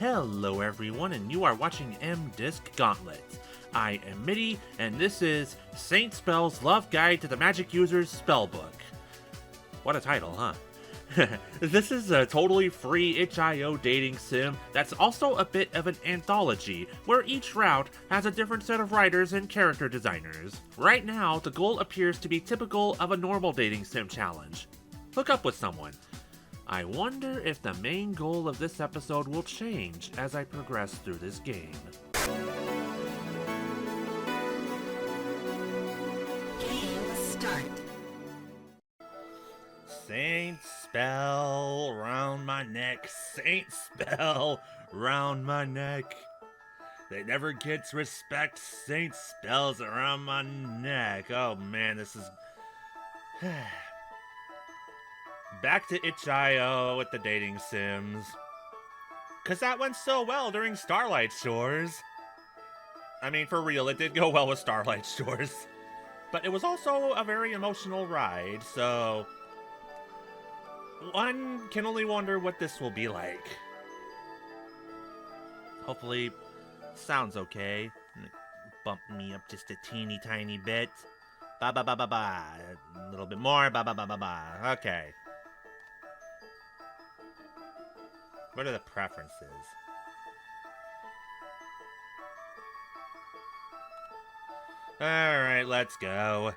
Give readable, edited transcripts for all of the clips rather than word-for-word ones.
Hello everyone, and you are watching Disk Gauntlet. I am Mitty, and this is Saint Spell's Love Guide to the Magic User's Spellbook. What a title, huh? This is a totally free itch.io dating sim that's also a bit of an anthology, where each route has a different set of writers and character designers. Right now, the goal appears to be typical of a normal dating sim challenge. Hook up with someone. I wonder if the main goal of this episode will change as I progress through this game. Game start. Saint spell round my neck, saint spell round my neck. They never gets respect, saint spells around my neck. Oh man, this is... Back to itch.io with the dating sims. Cause that went so well during Starlight Shores. I mean, for real, it did go well with Starlight Shores. But it was also a very emotional ride, so... one can only wonder what this will be like. Hopefully, sounds okay. Bump me up just a teeny tiny bit. Ba ba ba ba ba. A little bit more. Ba ba ba ba ba. Okay. What are the preferences? Alright, let's go.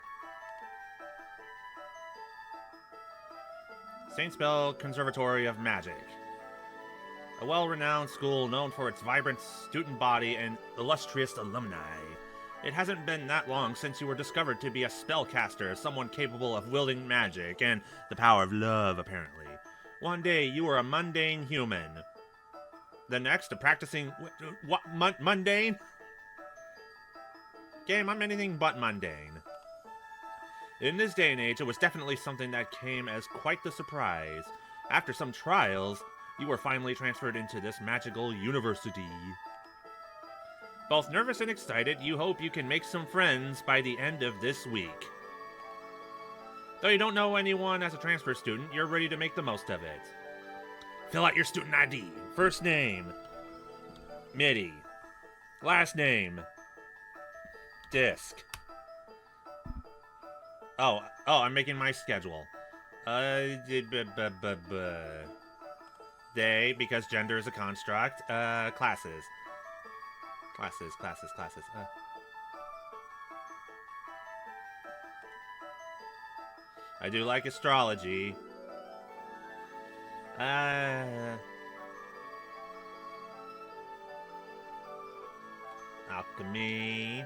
Saint Spell Conservatory of Magic. A well-renowned school known for its vibrant student body and illustrious alumni. It hasn't been that long since you were discovered to be a spellcaster, someone capable of wielding magic and the power of love, apparently. One day, you were a mundane human. The next, a practicing... what? Mundane? Game, I'm anything but mundane. In this day and age, it was definitely something that came as quite the surprise. After some trials, you were finally transferred into this magical university. Both nervous and excited, you hope you can make some friends by the end of this week. Though you don't know anyone as a transfer student, you're ready to make the most of it. Fill out your student ID. First name, Mitty. Last name, Disk. Oh, I'm making my schedule. They, because gender is a construct. Classes. Classes. I do like astrology. Alchemy.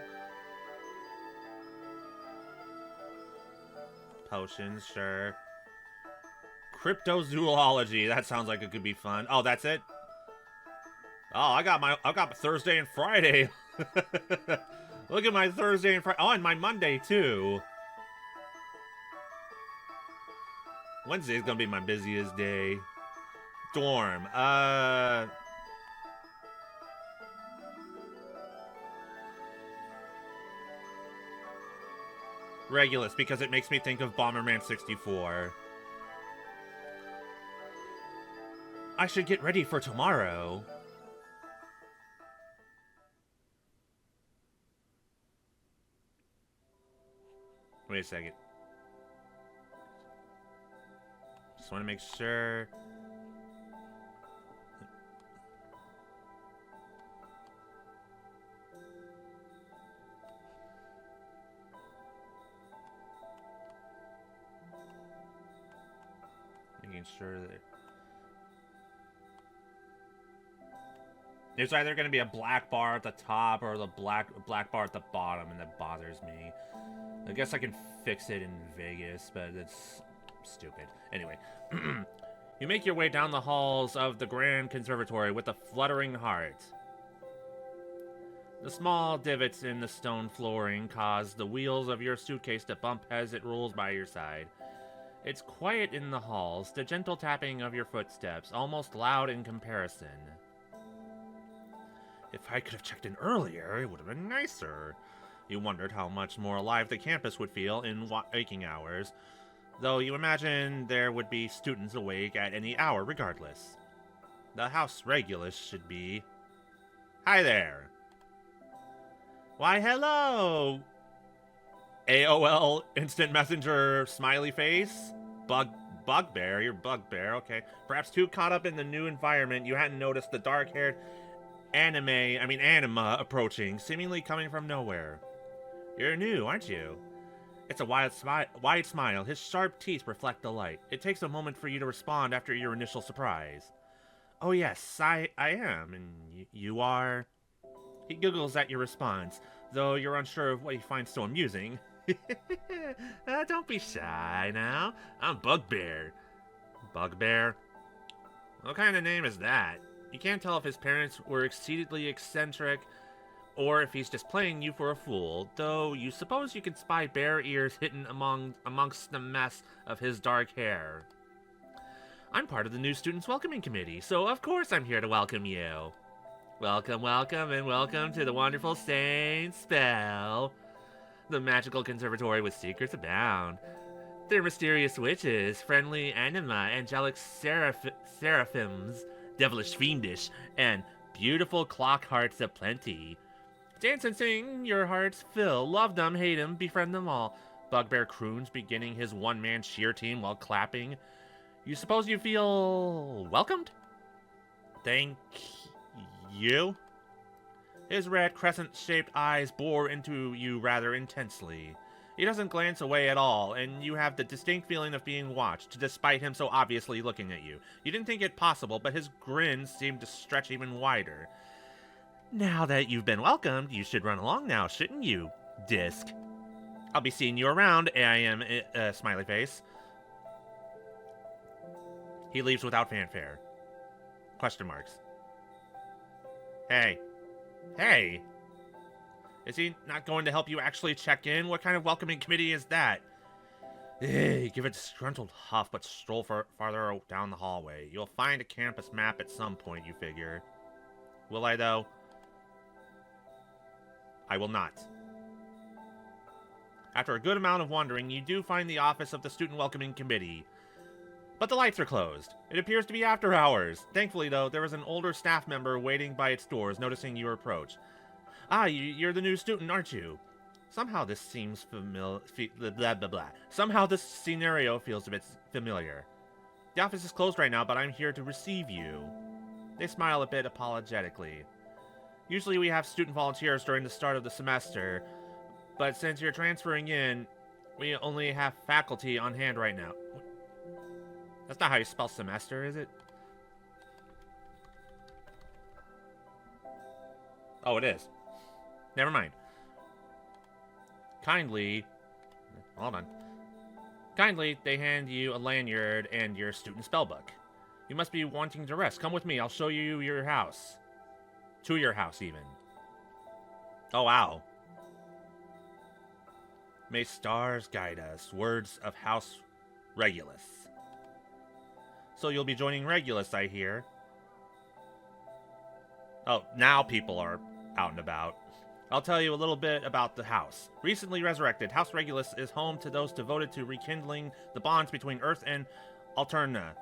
Potions, sure. Cryptozoology. That sounds like it could be fun. Oh, that's it? Oh, I got Thursday and Friday. Look at my Thursday and Friday. Oh, and my Monday too. Wednesday's gonna be my busiest day. Dorm. Regulus, because it makes me think of Bomberman 64. I should get ready for tomorrow. Wait a second. Just want to make sure. Making sure that there's either going to be a black bar at the top or the black bar at the bottom, and that bothers me. I guess I can fix it in Vegas, but it's stupid. Anyway, you make your way down the halls of the Grand Conservatory with a fluttering heart. The small divots in the stone flooring cause the wheels of your suitcase to bump as it rolls by your side. It's quiet in the halls, the gentle tapping of your footsteps, almost loud in comparison. If I could have checked in earlier, it would have been nicer. You wondered how much more alive the campus would feel in waking hours, though you imagined there would be students awake at any hour regardless. The House Regulus should be. Hi there. Why, hello! AOL Instant Messenger smiley face? Bugbear, you're Bugbear, okay. Perhaps too caught up in the new environment, you hadn't noticed the dark-haired anima approaching, seemingly coming from nowhere. You're new, aren't you? It's a wide smile. His sharp teeth reflect the light. It takes a moment for you to respond after your initial surprise. Oh yes, I am, and you are... He giggles at your response, though you're unsure of what he finds so amusing. Don't be shy now. I'm Bugbear. Bugbear? What kind of name is that? You can't tell if his parents were exceedingly eccentric or if he's just playing you for a fool, though you suppose you can spy bare ears hidden amongst the mess of his dark hair. I'm part of the new Students Welcoming Committee, so of course I'm here to welcome you. Welcome, and welcome to the wonderful Saint Spell. The magical conservatory with secrets abound. They're mysterious witches, friendly anima, angelic seraphims, devilish fiendish, and beautiful clock hearts aplenty. Dance and sing, your hearts fill. Love them, hate them, befriend them all. Bugbear croons, beginning his one-man cheer team while clapping. You suppose you feel welcomed? Thank you? His red crescent-shaped eyes bore into you rather intensely. He doesn't glance away at all, and you have the distinct feeling of being watched, despite him so obviously looking at you. You didn't think it possible, but his grin seemed to stretch even wider. Now that you've been welcomed, you should run along now, shouldn't you, Disk? I'll be seeing you around, AIM, smiley face. He leaves without fanfare. Question marks. Hey. Hey! Is he not going to help you actually check in? What kind of welcoming committee is that? Give a disgruntled huff, but stroll farther down the hallway. You'll find a campus map at some point, you figure. Will I, though? I will not. After a good amount of wandering, you do find the office of the Student Welcoming Committee. But the lights are closed. It appears to be after hours. Thankfully, though, there is an older staff member waiting by its doors, noticing your approach. Ah, you're the new student, aren't you? Somehow this seems familiar. Blah, blah, blah. Somehow this scenario feels a bit familiar. The office is closed right now, but I'm here to receive you. They smile a bit apologetically. Usually we have student volunteers during the start of the semester, but since you're transferring in, we only have faculty on hand right now. That's not how you spell semester, is it? Oh, it is. Never mind. Kindly, hold on. Kindly, they hand you a lanyard and your student spellbook. You must be wanting to rest. Come with me, I'll show you your house. To your house, even. Oh, wow. May stars guide us. Words of House Regulus. So you'll be joining Regulus, I hear. Oh, now people are out and about. I'll tell you a little bit about the house. Recently resurrected, House Regulus is home to those devoted to rekindling the bonds between Earth and Alterna?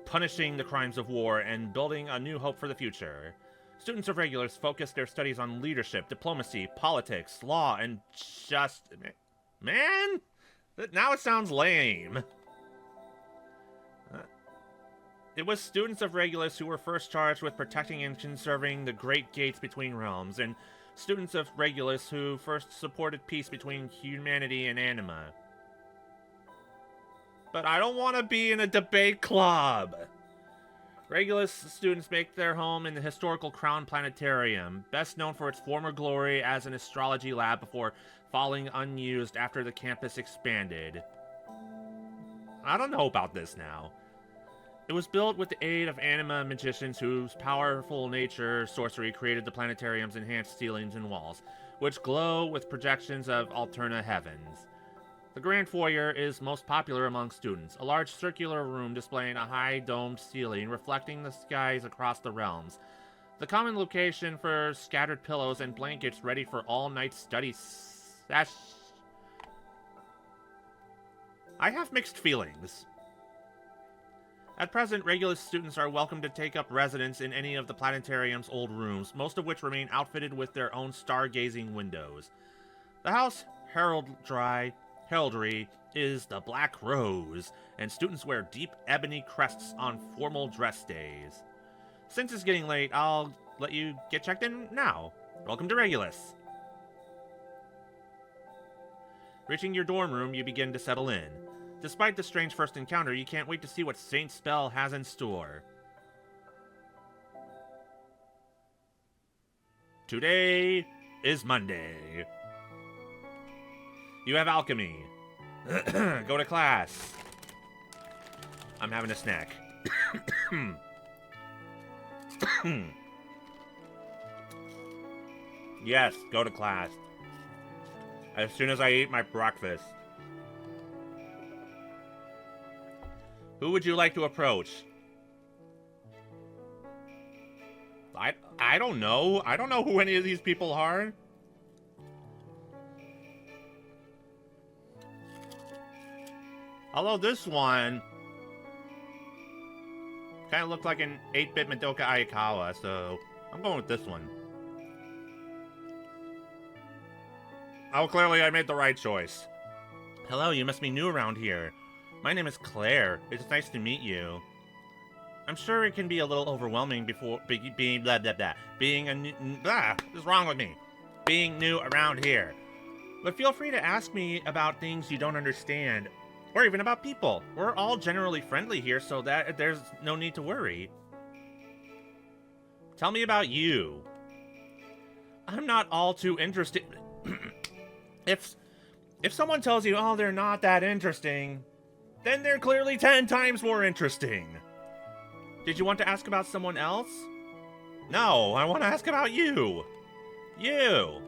Punishing the crimes of war and building a new hope for the future. Students of Regulus focus their studies on leadership, diplomacy, politics, law, and just... Man? Now it sounds lame. It was students of Regulus who were first charged with protecting and conserving the great gates between realms, and students of Regulus who first supported peace between humanity and anima. But I don't want to be in a debate club! Regulus students make their home in the historical Crown Planetarium, best known for its former glory as an astrology lab before falling unused after the campus expanded. I don't know about this now. It was built with the aid of anima magicians whose powerful nature sorcery created the planetarium's enhanced ceilings and walls, which glow with projections of Alterna heavens. The grand foyer is most popular among students, a large circular room displaying a high domed ceiling reflecting the skies across the realms. The common location for scattered pillows and blankets ready for all-night study sesh. I have mixed feelings. At present, Regulus students are welcome to take up residence in any of the planetarium's old rooms, most of which remain outfitted with their own stargazing windows. The house heraldry is the Black Rose, and students wear deep ebony crests on formal dress days. Since it's getting late, I'll let you get checked in now. Welcome to Regulus. Reaching your dorm room, you begin to settle in. Despite the strange first encounter, you can't wait to see what Saint Spell has in store. Today is Monday. You have alchemy. Go to class. I'm having a snack. Yes, go to class. As soon as I eat my breakfast. Who would you like to approach? I don't know. I don't know who any of these people are. Although this one kind of looked like an 8-bit Madoka Ayakawa, so I'm going with this one. Oh, clearly I made the right choice. Hello, you must be new around here. My name is Claire. It's nice to meet you. I'm sure it can be a little overwhelming being blah blah blah. What's wrong with me? Being new around here. But feel free to ask me about things you don't understand, or even about people. We're all generally friendly here, so that there's no need to worry. Tell me about you. I'm not all too interested. If someone tells you, oh, they're not that interesting, then they're clearly 10 times more interesting. Did you want to ask about someone else? No, I want to ask about you. You.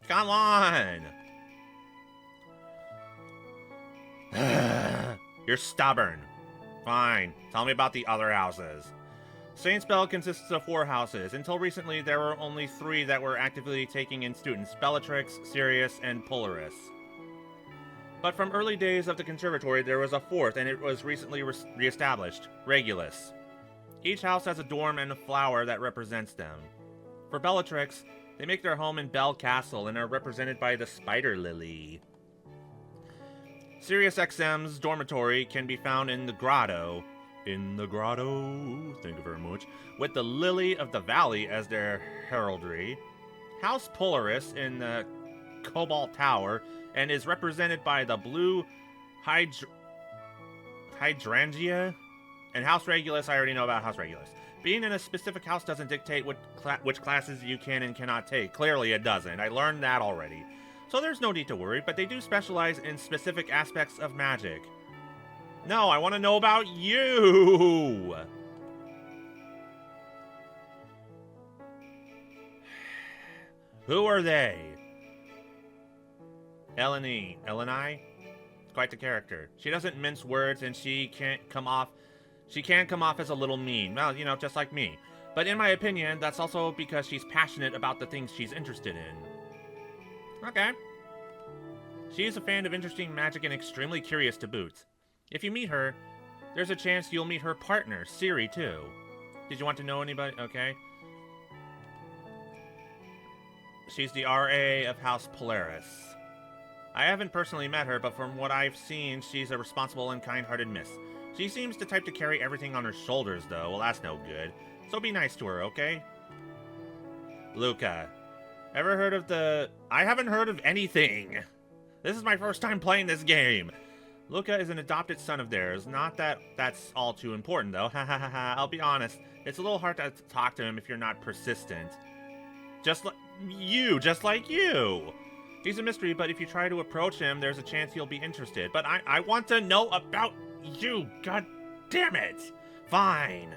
Come on. You're stubborn. Fine. Tell me about the other houses. Saint Spell consists of 4 houses. Until recently, there were only 3 that were actively taking in students: Bellatrix, Sirius, and Polaris. But from early days of the conservatory, there was a 4th, and it was recently re-established: Regulus. Each house has a dorm and a flower that represents them. For Bellatrix, they make their home in Bell Castle and are represented by the Spider Lily. Sirius XM's dormitory can be found in the grotto. Thank you very much. With the Lily of the Valley as their heraldry. House Polaris in the Cobalt Tower and is represented by the blue hydrangea. And House Regulus, I already know about House Regulus. Being in a specific house doesn't dictate which classes you can and cannot take. Clearly it doesn't. I learned that already. So there's no need to worry, but they do specialize in specific aspects of magic. No, I want to know about you! Who are they? Eleni? Quite the character. She doesn't mince words, and she can come off as a little mean. Well, you know, just like me. But in my opinion, that's also because she's passionate about the things she's interested in. Okay. She is a fan of interesting magic and extremely curious to boot. If you meet her, there's a chance you'll meet her partner, Siri, too. Did you want to know anybody? Okay. She's the RA of House Polaris. I haven't personally met her, but from what I've seen, she's a responsible and kind-hearted miss. She seems the type to carry everything on her shoulders, though. Well, that's no good. So be nice to her, okay? Luca. Ever heard of the... I haven't heard of anything. This is my first time playing this game. Luca is an adopted son of theirs. Not that that's all too important, though. Ha ha ha ha. I'll be honest. It's a little hard to talk to him if you're not persistent. Just like you. He's a mystery, but if you try to approach him, there's a chance he'll be interested. But I want to know about you. God damn it. Fine.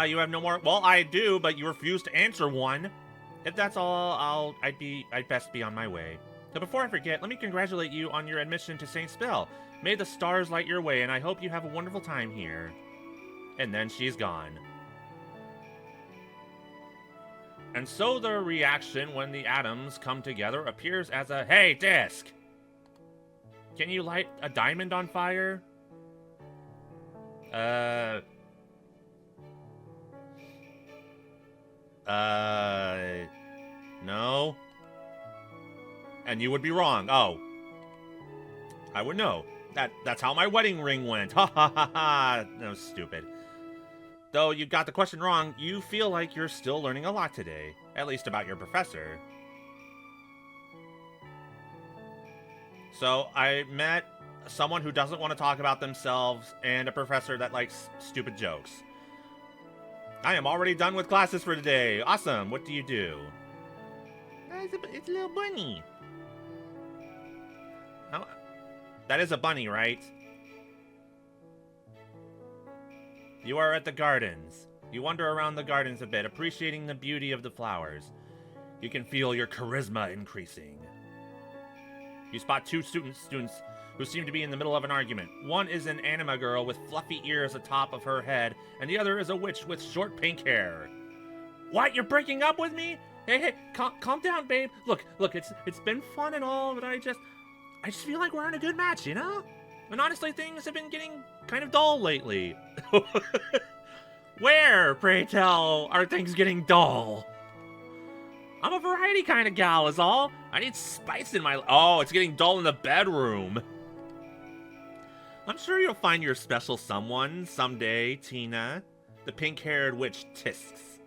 You have no more? Well, I do, but you refuse to answer one. If that's all, I'd best be on my way. So before I forget, let me congratulate you on your admission to Saint Spell. May the stars light your way, and I hope you have a wonderful time here. And then she's gone. And so the reaction when the atoms come together appears as a, hey, Disk! Can you light a diamond on fire? No. And you would be wrong. Oh. I would know. That's how my wedding ring went. Ha ha ha ha. That was stupid. Though you got the question wrong, you feel like you're still learning a lot today. At least about your professor. So, I met someone who doesn't want to talk about themselves and a professor that likes stupid jokes. I am already done with classes for today. Awesome. What do you do? It's a little bunny. Oh, that is a bunny, right? You are at the gardens. You wander around the gardens a bit, appreciating the beauty of the flowers. You can feel your charisma increasing. You spot two students who seem to be in the middle of an argument. One is an anime girl with fluffy ears atop of her head, and the other is a witch with short pink hair. What? You're breaking up with me? Hey, calm down, babe. Look, it's been fun and all, but I just feel like we're in a good match, you know? And honestly, things have been getting kind of dull lately. Where, pray tell, are things getting dull? I'm a variety kind of gal, is all. I need spice in my... Oh, it's getting dull in the bedroom. I'm sure you'll find your special someone someday, Tina. The pink-haired witch tisks.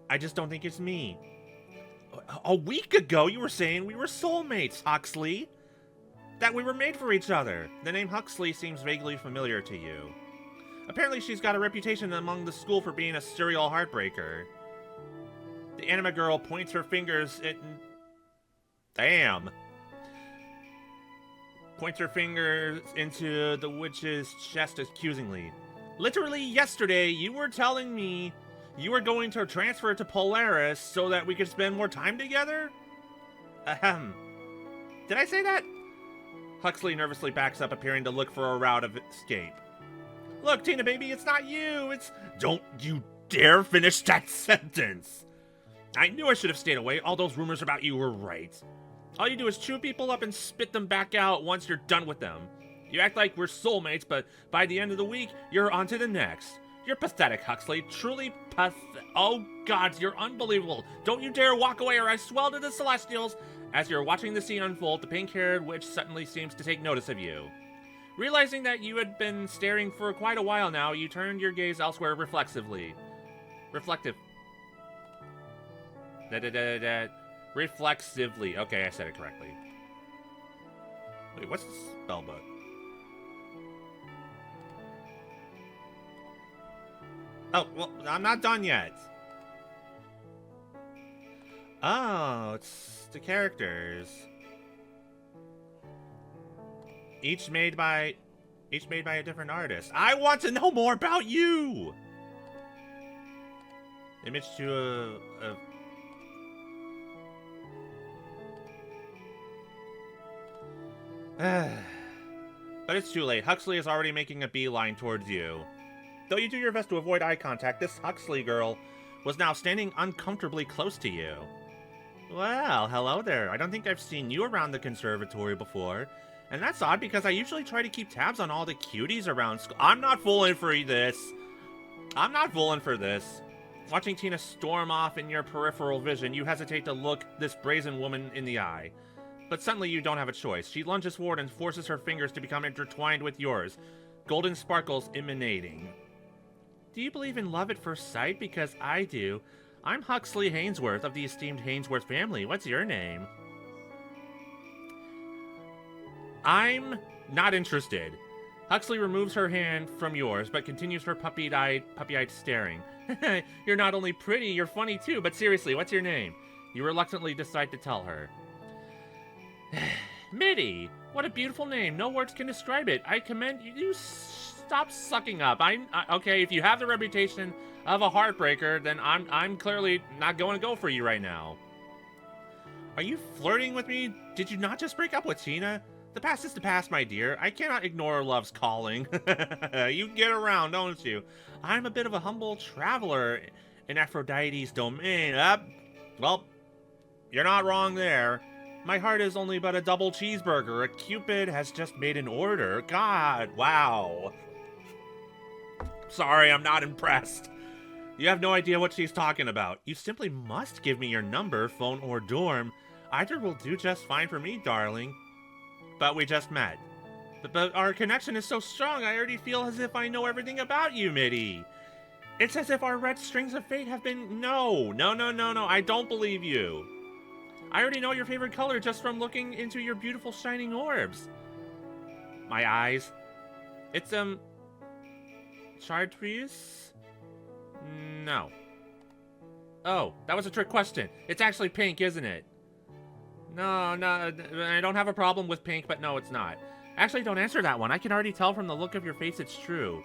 I just don't think it's me. A week ago, you were saying we were soulmates, Huxley. That we were made for each other. The name Huxley seems vaguely familiar to you. Apparently she's got a reputation among the school for being a serial heartbreaker. The anime girl points her fingers at... Damn. Points her fingers into the witch's chest accusingly. Literally yesterday, you were telling me you were going to transfer to Polaris so that we could spend more time together? Ahem. Did I say that? Huxley nervously backs up, appearing to look for a route of escape. Look, Tina, baby, it's not you. It's... Don't you dare finish that sentence. I knew I should have stayed away. All those rumors about you were right. All you do is chew people up and spit them back out once you're done with them. You act like we're soulmates, but by the end of the week, you're on to the next. You're pathetic, Huxley. Truly pathetic. Oh, God, you're unbelievable. Don't you dare walk away or I swell to the Celestials. As you're watching the scene unfold, the pink-haired witch suddenly seems to take notice of you. Realizing that you had been staring for quite a while now, you turned your gaze elsewhere reflexively. Reflexively. Okay, I said it correctly. Wait, what's the spellbook? Oh, well, I'm not done yet. Oh, it's the characters. Each made by a different artist. I want to know more about you! Image to a But it's too late. Huxley is already making a beeline towards you. Though you do your best to avoid eye contact, this Huxley girl was now standing uncomfortably close to you. Well, hello there. I don't think I've seen you around the conservatory before. And that's odd because I usually try to keep tabs on all the cuties around school. I'm not falling for this. I'm not falling for this. Watching Tina storm off in your peripheral vision, you hesitate to look this brazen woman in the eye. But suddenly you don't have a choice. She lunges forward and forces her fingers to become intertwined with yours, golden sparkles emanating. Do you believe in love at first sight? Because I do. I'm Huxley Hainsworth of the esteemed Hainsworth family. What's your name? I'm not interested. Huxley removes her hand from yours, but continues her puppy-eyed staring. You're not only pretty, you're funny too, but seriously, what's your name? You reluctantly decide to tell her. Mitty! What a beautiful name. No words can describe it. I commend you. Stop sucking up. Okay, if you have the reputation of a heartbreaker, then I'm clearly not going to go for you right now. Are you flirting with me? Did you not just break up with Tina? The past is the past, my dear. I cannot ignore love's calling. You get around, don't you? I'm a bit of a humble traveler in Aphrodite's domain. Well, you're not wrong there. My heart is only but a double cheeseburger. A Cupid has just made an order. God, wow. Sorry, I'm not impressed. You have no idea what she's talking about. You simply must give me your number, phone, or dorm. Either will do just fine for me, darling. But we just met. But our connection is so strong, I already feel as if I know everything about you, Mitty. It's as if our red strings of fate have been... No, I don't believe you. I already know your favorite color just from looking into your beautiful shining orbs. My eyes. It's, chartreuse? No. Oh, that was a trick question. It's actually pink, isn't it? No, I don't have a problem with pink, but no, it's not. Actually, don't answer that one. I can already tell from the look of your face it's true.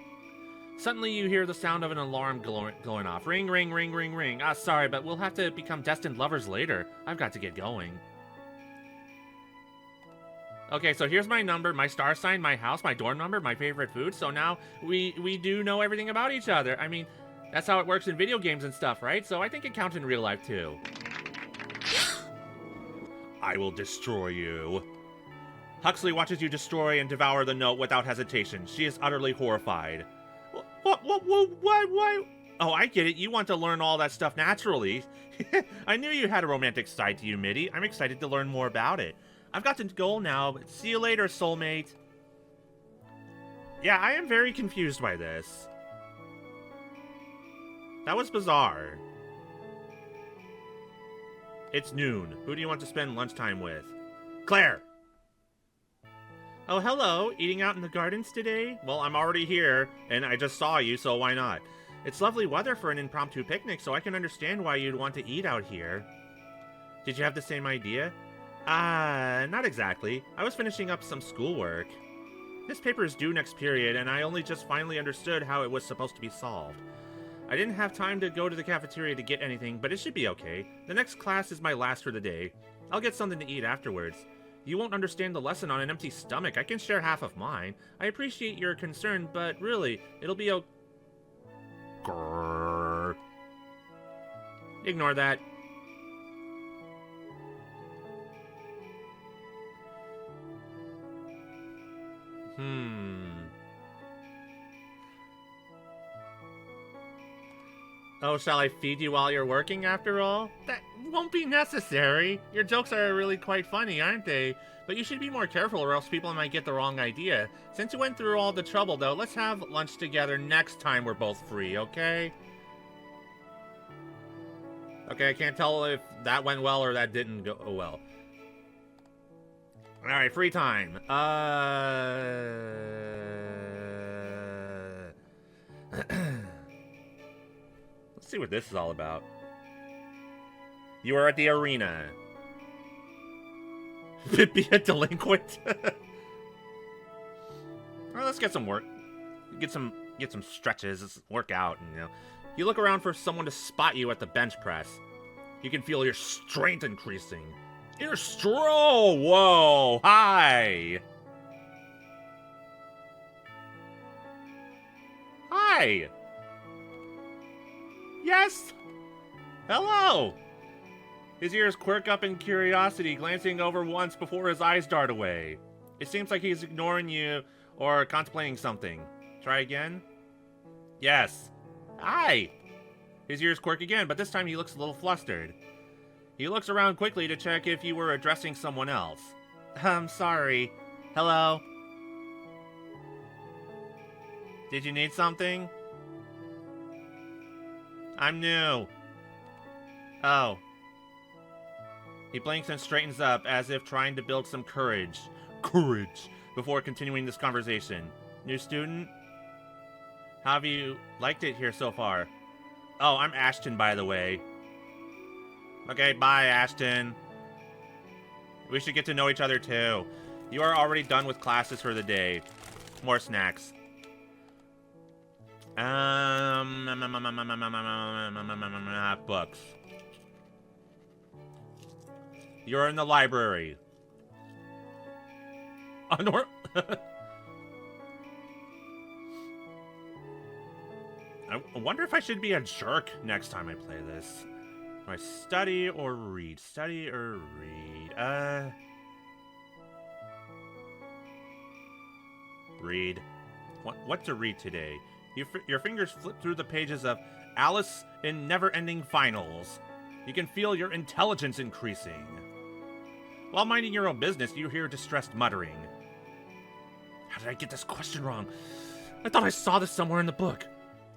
Suddenly you hear the sound of an alarm going off. Ring, ring, ring, ring, ring. Ah, sorry, but we'll have to become destined lovers later. I've got to get going. Okay, so here's my number, my star sign, my house, my dorm number, my favorite food. So now we do know everything about each other. I mean, that's how it works in video games and stuff, right? So I think it counts in real life, too. I will destroy you. Huxley watches you destroy and devour the note without hesitation. She is utterly horrified. What? Oh, I get it. You want to learn all that stuff naturally. I knew you had a romantic side to you, Mitty. I'm excited to learn more about it. I've got to go now, but see you later, soulmate. Yeah, I am very confused by this. That was bizarre. It's noon. Who do you want to spend lunchtime with? Claire! Oh, hello. Eating out in the gardens today? Well, I'm already here, and I just saw you, so why not? It's lovely weather for an impromptu picnic, so I can understand why you'd want to eat out here. Did you have the same idea? Not exactly. I was finishing up some schoolwork. This paper is due next period, and I only just finally understood how it was supposed to be solved. I didn't have time to go to the cafeteria to get anything, but it should be okay. The next class is my last for the day. I'll get something to eat afterwards. You won't understand the lesson on an empty stomach. I can share half of mine. I appreciate your concern, but really, it'll be okay. Grrr. Ignore that. Oh, shall I feed you while you're working, after all? That won't be necessary. Your jokes are really quite funny, aren't they? But you should be more careful or else people might get the wrong idea. Since you went through all the trouble, though, let's have lunch together next time we're both free, okay? Okay, I can't tell if that went well or that didn't go well. Alright, free time. Let's see what this is all about. You are at the arena. Be a delinquent. Well, let's get some work. Get some stretches. Let's work out. And, you look around for someone to spot you at the bench press. You can feel your strength increasing. You're strong. Whoa! Hi. Hi. Yes. Hello. His ears quirk up in curiosity, glancing over once before his eyes dart away. It seems like he's ignoring you or contemplating something. Try again? Yes. Hi! His ears quirk again, but this time he looks a little flustered. He looks around quickly to check if you were addressing someone else. I'm sorry. Hello? Did you need something? I'm new. Oh. He blinks and straightens up as if trying to build some courage. Before continuing this conversation. New student? How have you liked it here so far? Oh, I'm Ashton, by the way. Okay, bye, Ashton. We should get to know each other, too. You are already done with classes for the day. More snacks. Books. You're in the library. I wonder if I should be a jerk next time I play this. Do I study or read? Study or read? Read. What to read today? Your fingers flip through the pages of Alice in Never-Ending Finals. You can feel your intelligence increasing. While minding your own business, you hear distressed muttering. How did I get this question wrong? I thought I saw this somewhere in the book.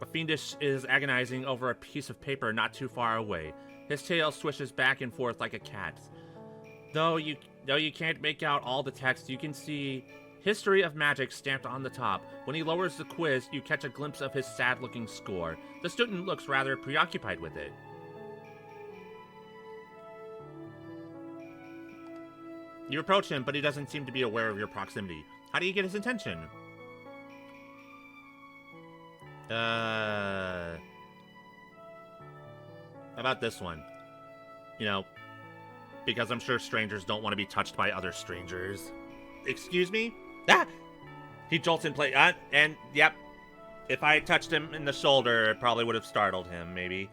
A fiendish is agonizing over a piece of paper not too far away. His tail swishes back and forth like a cat's. Though you can't make out all the text, you can see History of Magic stamped on the top. When he lowers the quiz, you catch a glimpse of his sad-looking score. The student looks rather preoccupied with it. You approach him, but he doesn't seem to be aware of your proximity. How do you get his attention? How about this one? You know, because I'm sure strangers don't want to be touched by other strangers. Excuse me? Ah! He jolts in place. And, yep. If I had touched him in the shoulder, it probably would have startled him, maybe.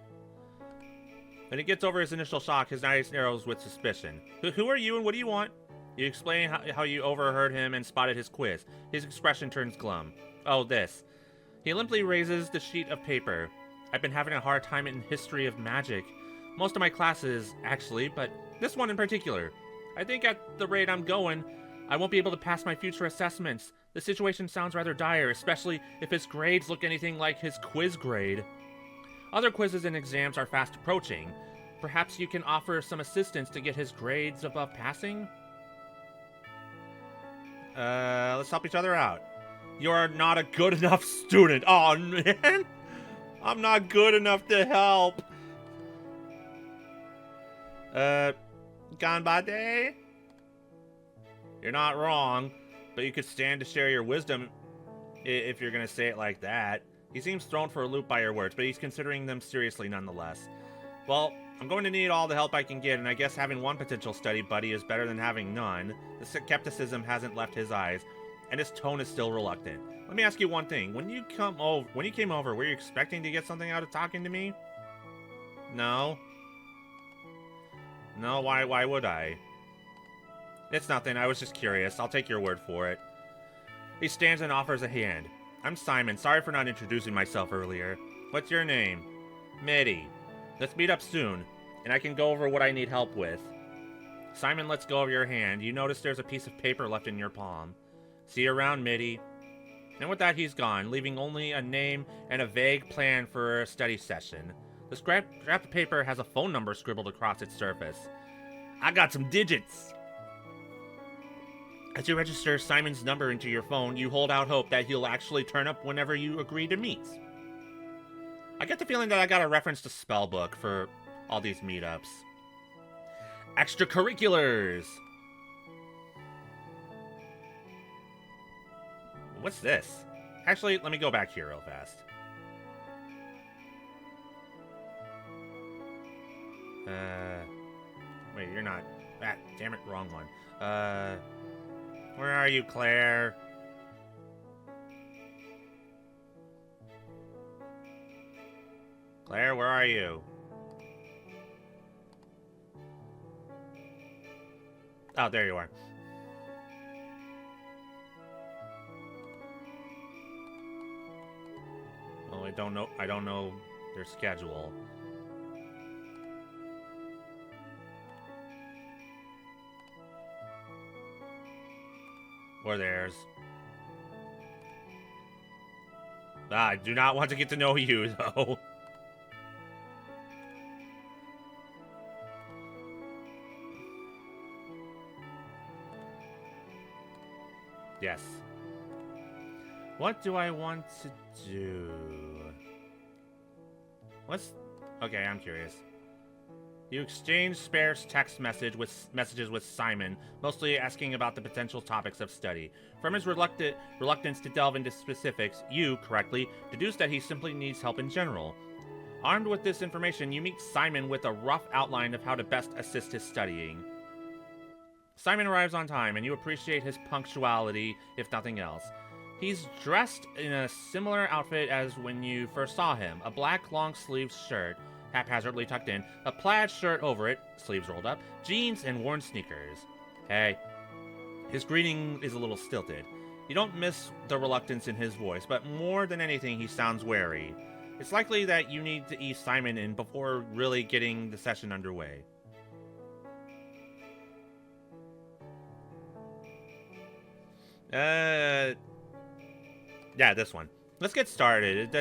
When he gets over his initial shock, his eyes narrows with suspicion. Who are you and what do you want? You explain how you overheard him and spotted his quiz. His expression turns glum. Oh, this. He limply raises the sheet of paper. I've been having a hard time in History of Magic. Most of my classes, actually, but this one in particular. I think at the rate I'm going, I won't be able to pass my future assessments. The situation sounds rather dire, especially if his grades look anything like his quiz grade. Other quizzes and exams are fast approaching. Perhaps you can offer some assistance to get his grades above passing? Let's help each other out. You're not a good enough student. Oh, man. I'm not good enough to help. Ganbade? You're not wrong, but you could stand to share your wisdom if you're going to say it like that. He seems thrown for a loop by your words, but he's considering them seriously nonetheless. Well, I'm going to need all the help I can get, and I guess having one potential study buddy is better than having none. The skepticism hasn't left his eyes, and his tone is still reluctant. Let me ask you one thing. When you came over, were you expecting to get something out of talking to me? No? No, why would I? It's nothing, I was just curious. I'll take your word for it. He stands and offers a hand. I'm Simon, sorry for not introducing myself earlier. What's your name? Mitty. Let's meet up soon, and I can go over what I need help with. Simon lets go of your hand. You notice there's a piece of paper left in your palm. See you around, Mitty. And with that, he's gone, leaving only a name and a vague plan for a study session. The scrapped paper has a phone number scribbled across its surface. I got some digits. As you register Simon's number into your phone, you hold out hope that he'll actually turn up whenever you agree to meet. I get the feeling that I got a reference to Spellbook for all these meetups. Extracurriculars! What's this? Actually, let me go back here real fast. Wait, you're not... Ah, damn it, wrong one. Where are you, Claire? Claire, where are you? Oh, there you are. Well, I don't know their schedule. Or theirs. I do not want to get to know you, though. Yes. What do I want to do? Okay, I'm curious. You exchange sparse text messages with Simon, mostly asking about the potential topics of study. From his reluctance to delve into specifics, you, correctly, deduce that he simply needs help in general. Armed with this information, you meet Simon with a rough outline of how to best assist his studying. Simon arrives on time, and you appreciate his punctuality, if nothing else. He's dressed in a similar outfit as when you first saw him, a black long-sleeved shirt. haphazardly tucked in, a plaid shirt over it, sleeves rolled up, jeans, and worn sneakers. Hey. His greeting is a little stilted. You don't miss the reluctance in his voice, but more than anything, he sounds wary. It's likely that you need to ease Simon in before really getting the session underway. Yeah, this one. Let's get started.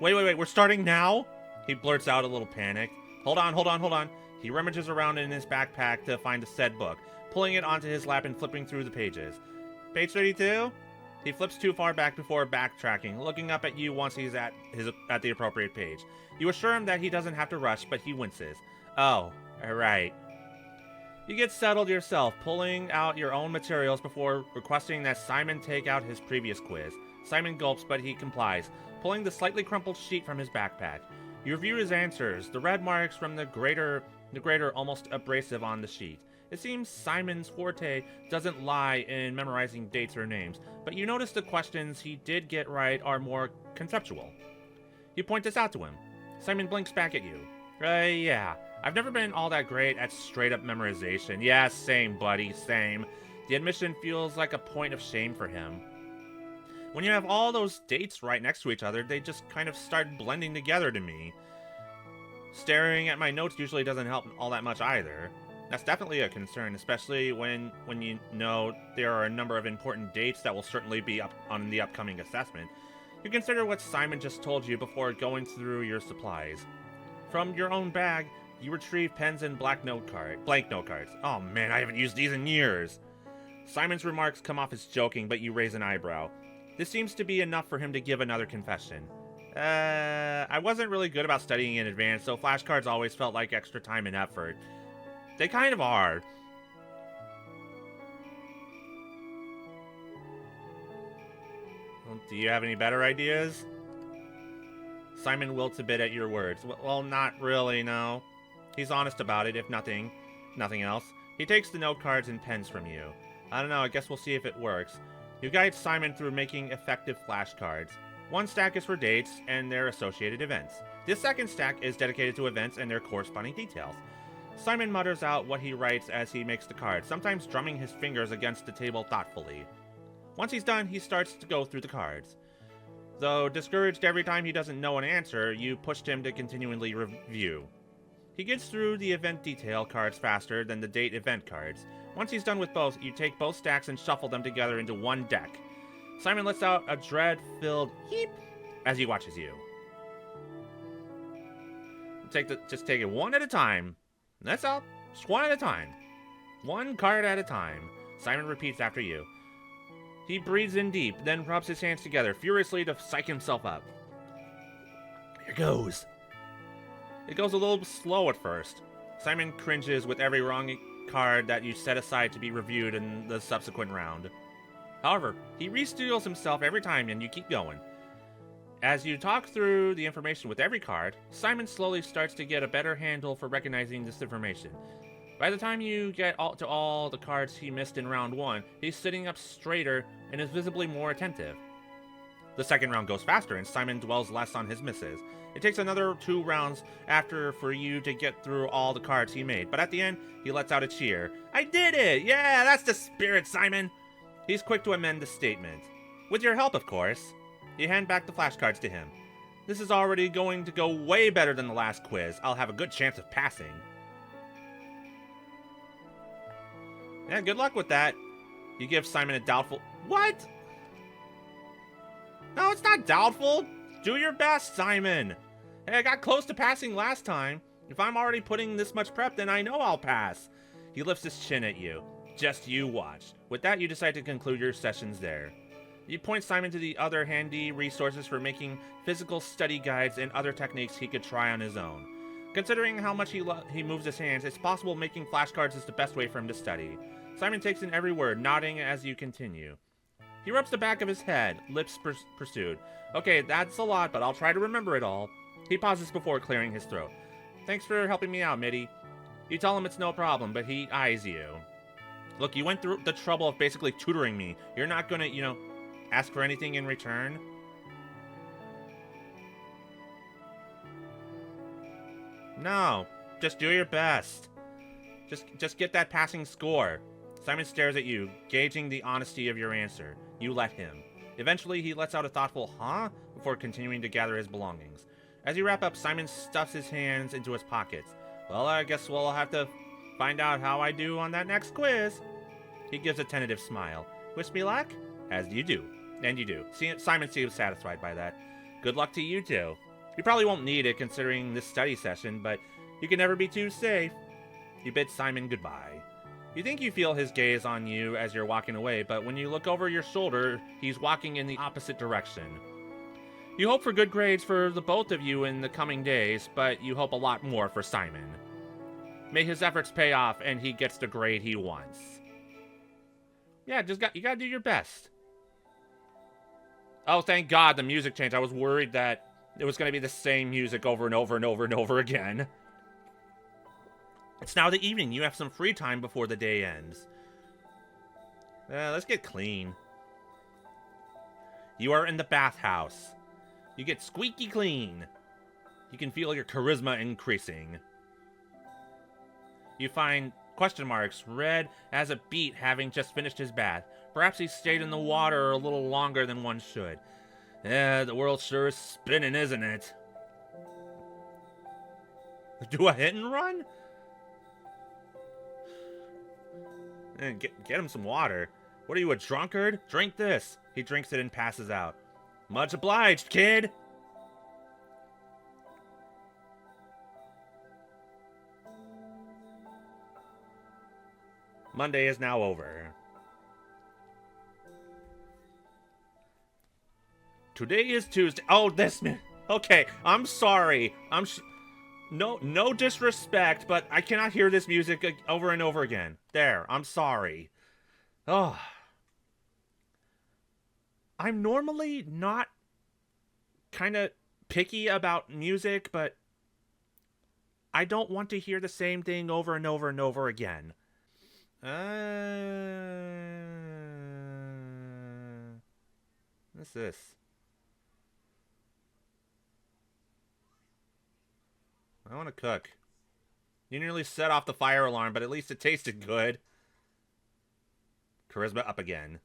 Wait, we're starting now? He blurts out a little panicked. Hold on. He rummages around in his backpack to find the said book, pulling it onto his lap and flipping through the pages. Page 32? He flips too far back before backtracking, looking up at you once he's at the appropriate page. You assure him that he doesn't have to rush, but he winces. Oh, alright. You get settled yourself, pulling out your own materials before requesting that Simon take out his previous quiz. Simon gulps, but he complies, pulling the slightly crumpled sheet from his backpack. You review his answers, the red marks from the greater almost abrasive on the sheet. It seems Simon's forte doesn't lie in memorizing dates or names, but you notice the questions he did get right are more conceptual. You point this out to him. Simon blinks back at you. Yeah, I've never been all that great at straight-up memorization. Yeah, same, buddy, same. The admission feels like a point of shame for him. When you have all those dates right next to each other, they just kind of start blending together to me. Staring at my notes usually doesn't help all that much either. That's definitely a concern, especially when you know there are a number of important dates that will certainly be up on the upcoming assessment. You consider what Simon just told you before going through your supplies. From your own bag, you retrieve pens and blank note cards. Oh man, I haven't used these in years. Simon's remarks come off as joking, but you raise an eyebrow. This seems to be enough for him to give another confession. I wasn't really good about studying in advance, so flashcards always felt like extra time and effort. They kind of are. Well, do you have any better ideas? Simon wilts a bit at your words. Well, not really, no. He's honest about it, if nothing else. He takes the note cards and pens from you. I don't know, I guess we'll see if it works. You guide Simon through making effective flashcards. One stack is for dates and their associated events. The second stack is dedicated to events and their corresponding details. Simon mutters out what he writes as he makes the cards, sometimes drumming his fingers against the table thoughtfully. Once he's done, he starts to go through the cards. Though discouraged every time he doesn't know an answer, you pushed him to continually review. He gets through the event detail cards faster than the date event cards. Once he's done with both, you take both stacks and shuffle them together into one deck. Simon lets out a dread-filled heep as he watches you. Just take it one at a time. That's all. Just one at a time. One card at a time. Simon repeats after you. He breathes in deep, then rubs his hands together furiously to psych himself up. Here goes. It goes a little slow at first. Simon cringes with every wrong card that you set aside to be reviewed in the subsequent round. However, he re-steals himself every time and you keep going. As you talk through the information with every card, Simon slowly starts to get a better handle for recognizing this information. By the time you get to all the cards he missed in round 1, he's sitting up straighter and is visibly more attentive. The second round goes faster and Simon dwells less on his misses. It takes another 2 rounds after for you to get through all the cards he made, but at the end, he lets out a cheer. I did it! Yeah, that's the spirit, Simon! He's quick to amend the statement. With your help, of course. You hand back the flashcards to him. This is already going to go way better than the last quiz. I'll have a good chance of passing. Yeah, good luck with that. You give Simon a doubtful... What? No, it's not doubtful. Do your best, Simon. Hey, I got close to passing last time. If I'm already putting this much prep, then I know I'll pass. He lifts his chin at you. Just you watch. With that, you decide to conclude your sessions there. You point Simon to the other handy resources for making physical study guides and other techniques he could try on his own. Considering how much he moves his hands, it's possible making flashcards is the best way for him to study. Simon takes in every word, nodding as you continue. He rubs the back of his head, lips pursued. Okay, that's a lot, but I'll try to remember it all. He pauses before clearing his throat. Thanks for helping me out, Mitty. You tell him it's no problem, but he eyes you. Look, you went through the trouble of basically tutoring me. You're not gonna, ask for anything in return? No, just do your best. Just get that passing score. Simon stares at you, gauging the honesty of your answer. You let him. Eventually, he lets out a thoughtful, huh? Before continuing to gather his belongings. As you wrap up, Simon stuffs his hands into his pockets. Well, I guess we'll have to find out how I do on that next quiz. He gives a tentative smile. Wish me luck? As you do. And you do. Simon seems satisfied by that. Good luck to you too. You probably won't need it considering this study session, but you can never be too safe. You bid Simon goodbye. You think you feel his gaze on you as you're walking away, but when you look over your shoulder, he's walking in the opposite direction. You hope for good grades for the both of you in the coming days, but you hope a lot more for Simon. May his efforts pay off and he gets the grade he wants. Yeah, you gotta do your best. Oh, thank God the music changed. I was worried that it was gonna be the same music over and over and over and over again. It's now the evening. You have some free time before the day ends. Let's get clean. You are in the bathhouse. You get squeaky clean. You can feel your charisma increasing. You find question marks, red as a beet, having just finished his bath. Perhaps he stayed in the water a little longer than one should. The world sure is spinning, isn't it? Do a hit and run? Get him some water. What are you, a drunkard? Drink this. He drinks it and passes out. Much obliged, kid. Monday is now over. Today is Tuesday. Oh, this man. Okay, I'm sorry. No disrespect, but I cannot hear this music over and over again. There, I'm sorry. Oh. I'm normally not kind of picky about music, but I don't want to hear the same thing over and over and over again. What's this? I want to cook. You nearly set off the fire alarm, but at least it tasted good. Charisma up again.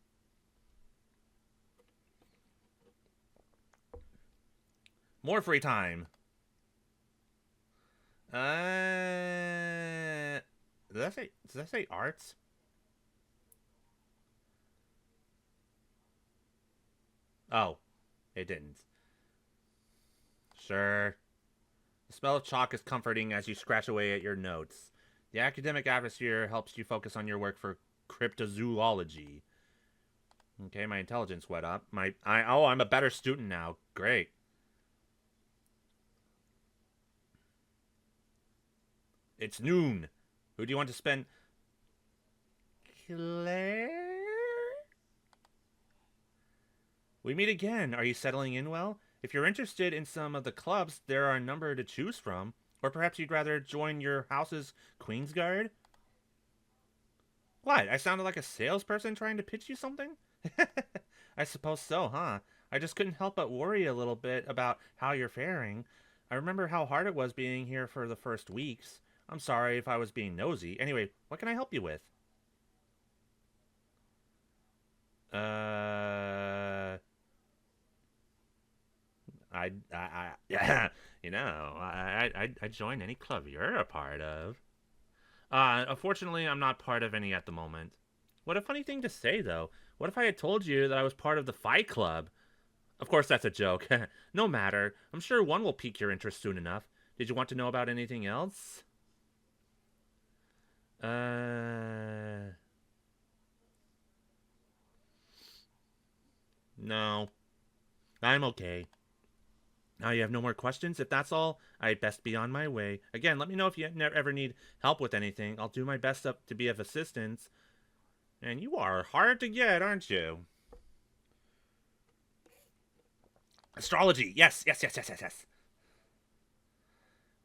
More free time. Does that say arts? Oh, it didn't. Sure. The smell of chalk is comforting as you scratch away at your notes. The academic atmosphere helps you focus on your work for cryptozoology. Okay, my intelligence went up. I'm a better student now. Great. It's noon. Who do you want to spend? Claire? We meet again. Are you settling in well? If you're interested in some of the clubs, there are a number to choose from. Or perhaps you'd rather join your house's Queen's Guard? What? I sounded like a salesperson trying to pitch you something? I suppose so, huh? I just couldn't help but worry a little bit about how you're faring. I remember how hard it was being here for the first weeks. I'm sorry if I was being nosy. Anyway, what can I help you with? I'd join any club you're a part of. Unfortunately, I'm not part of any at the moment. What a funny thing to say, though. What if I had told you that I was part of the Fight Club? Of course, that's a joke. No matter. I'm sure one will pique your interest soon enough. Did you want to know about anything else? No. I'm okay. Now you have no more questions? If that's all, I'd best be on my way. Again, let me know if you ever need help with anything. I'll do my best to be of assistance. And you are hard to get, aren't you? Astrology. Yes.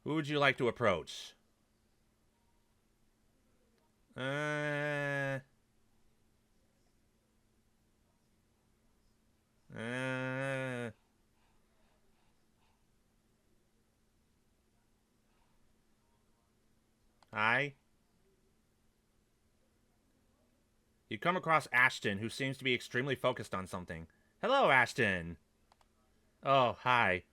Who would you like to approach? Hi. You come across Ashton, who seems to be extremely focused on something. Hello, Ashton. Oh, hi.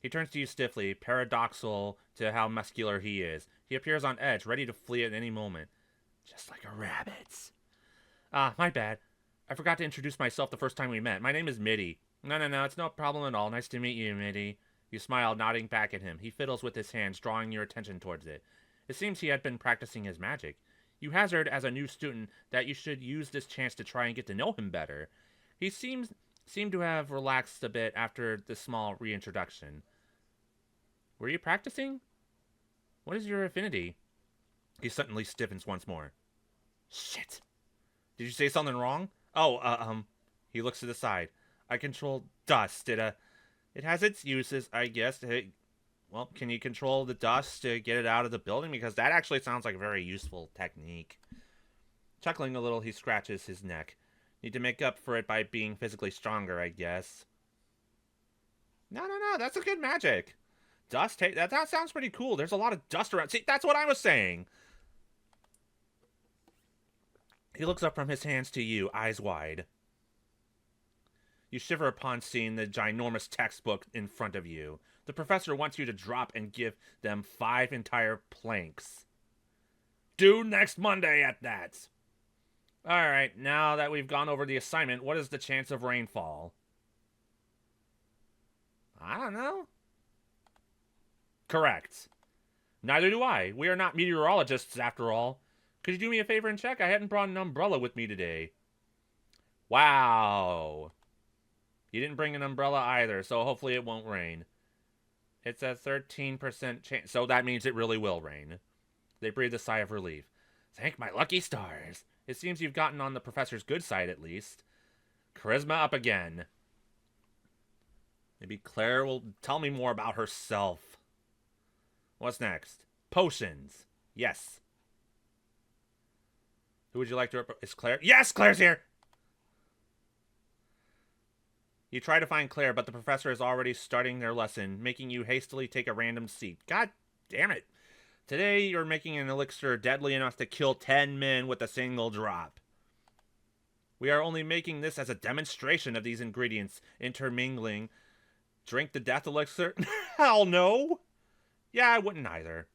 He turns to you stiffly, paradoxical to how muscular he is. He appears on edge, ready to flee at any moment. Just like a rabbit. Ah, my bad. I forgot to introduce myself the first time we met. My name is Mitty. No, it's no problem at all. Nice to meet you, Mitty. You smile, nodding back at him. He fiddles with his hands, drawing your attention towards it. It seems he had been practicing his magic. You hazard as a new student that you should use this chance to try and get to know him better. He seemed to have relaxed a bit after the small reintroduction. Were you practicing? What is your affinity? He suddenly stiffens once more. Shit. Did you say something wrong? Oh, he looks to the side. I control dust. It has its uses, I guess. Hey, well, can you control the dust to get it out of the building? Because that actually sounds like a very useful technique. Chuckling a little, he scratches his neck. Need to make up for it by being physically stronger, I guess. No, that's a good magic. Dust, hey, that sounds pretty cool. There's a lot of dust around. See, that's what I was saying. He looks up from his hands to you, eyes wide. You shiver upon seeing the ginormous textbook in front of you. The professor wants you to drop and give them 5 entire planks. Due next Monday at that. Alright, now that we've gone over the assignment, what is the chance of rainfall? I don't know. Correct. Neither do I. We are not meteorologists, after all. Could you do me a favor and check? I hadn't brought an umbrella with me today. Wow. You didn't bring an umbrella either, so hopefully it won't rain. It's a 13% chance, so that means it really will rain. They breathe a sigh of relief. Thank my lucky stars. It seems you've gotten on the professor's good side, at least. Charisma up again. Maybe Claire will tell me more about herself. What's next? Potions. Yes. Who would you like to... Is Claire? Yes, Claire's here! You try to find Claire, but the professor is already starting their lesson, making you hastily take a random seat. God damn it. Today, you're making an elixir deadly enough to kill 10 men with a single drop. We are only making this as a demonstration of these ingredients intermingling. Drink the death elixir? Hell no! Yeah, I wouldn't either.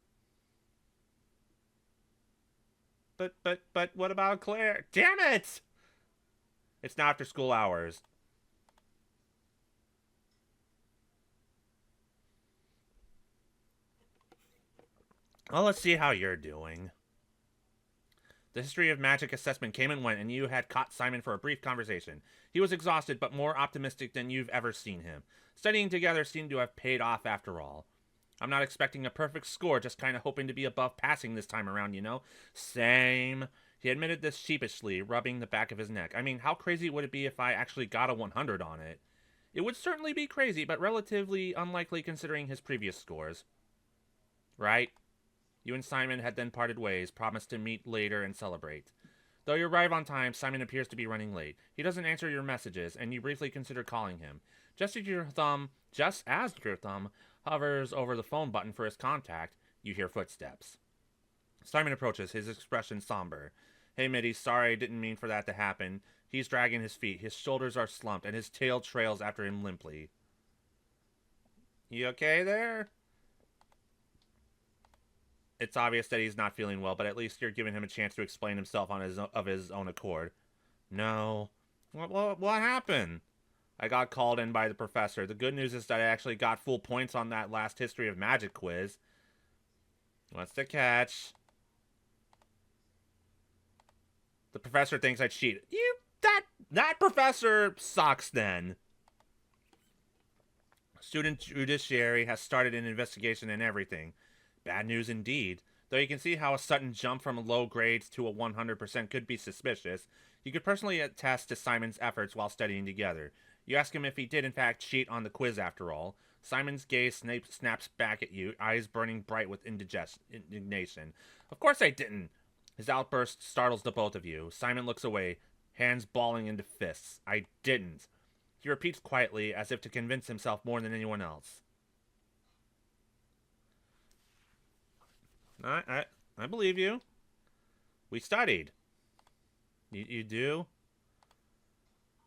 But what about Claire? Damn it! It's not after school hours. Well, let's see how you're doing. The history of magic assessment came and went, and you had caught Simon for a brief conversation. He was exhausted, but more optimistic than you've ever seen him. Studying together seemed to have paid off after all. I'm not expecting a perfect score, just kind of hoping to be above passing this time around, you know? Same. He admitted this sheepishly, rubbing the back of his neck. I mean, how crazy would it be if I actually got a 100 on it? It would certainly be crazy, but relatively unlikely considering his previous scores. Right? You and Simon had then parted ways, promised to meet later and celebrate. Though you arrive on time, Simon appears to be running late. He doesn't answer your messages, and you briefly consider calling him. Just as your thumb hovers over the phone button for his contact, you hear footsteps. Simon approaches, his expression somber. Hey, Mitty, sorry, didn't mean for that to happen. He's dragging his feet, his shoulders are slumped, and his tail trails after him limply. You okay there? It's obvious that he's not feeling well, but at least you're giving him a chance to explain himself of his own accord. No. What happened? I got called in by the professor. The good news is that I actually got full points on that last History of Magic quiz. What's the catch? The professor thinks I cheated. That professor sucks then. Student Judiciary has started an investigation and everything. Bad news indeed. Though you can see how a sudden jump from low grades to a 100% could be suspicious, you could personally attest to Simon's efforts while studying together. You ask him if he did in fact cheat on the quiz after all. Simon's gaze snaps back at you, eyes burning bright with indignation. Of course I didn't. His outburst startles the both of you. Simon looks away, hands balling into fists. I didn't. He repeats quietly, as if to convince himself more than anyone else. I believe you. We studied. You do?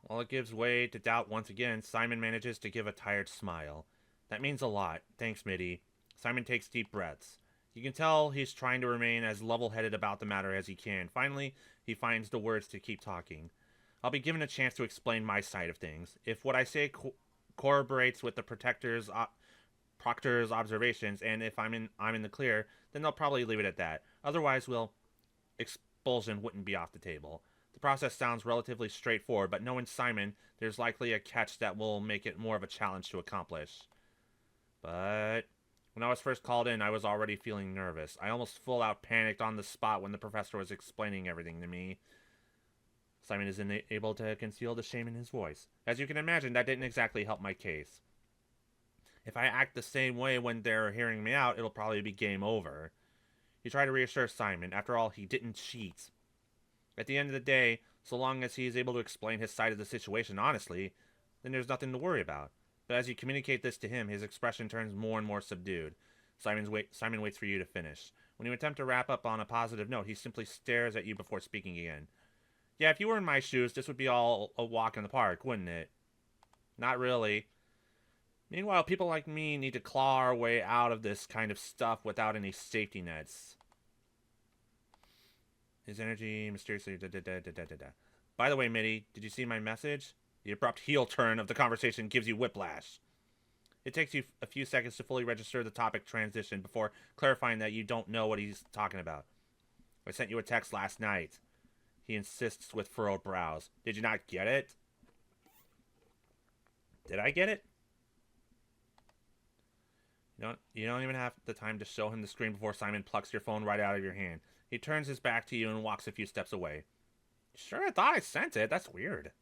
While it gives way to doubt once again, Simon manages to give a tired smile. That means a lot. Thanks, Mitty. Simon takes deep breaths. You can tell he's trying to remain as level-headed about the matter as he can. Finally, he finds the words to keep talking. I'll be given a chance to explain my side of things. If what I say corroborates with the proctor's observations, and if I'm in the clear, then they'll probably leave it at that. Otherwise, expulsion wouldn't be off the table. The process sounds relatively straightforward, but knowing Simon, there's likely a catch that will make it more of a challenge to accomplish. But when I was first called in, I was already feeling nervous. I almost full-out panicked on the spot when the professor was explaining everything to me. Simon isn't able to conceal the shame in his voice. As you can imagine, that didn't exactly help my case. If I act the same way when they're hearing me out, it'll probably be game over. He tried to reassure Simon. After all, he didn't cheat. At the end of the day, so long as he is able to explain his side of the situation honestly, then there's nothing to worry about. But as you communicate this to him, his expression turns more and more subdued. Simon waits for you to finish. When you attempt to wrap up on a positive note, he simply stares at you before speaking again. Yeah, if you were in my shoes, this would be all a walk in the park, wouldn't it? Not really. Meanwhile, people like me need to claw our way out of this kind of stuff without any safety nets. His energy mysteriously... By the way, Mitty, did you see my message? The abrupt heel turn of the conversation gives you whiplash. It takes you a few seconds to fully register the topic transition before clarifying that you don't know what he's talking about. I sent you a text last night. He insists with furrowed brows. Did you not get it? Did I get it? You don't even have the time to show him the screen before Simon plucks your phone right out of your hand. He turns his back to you and walks a few steps away. Sure, I thought I sent it. That's weird.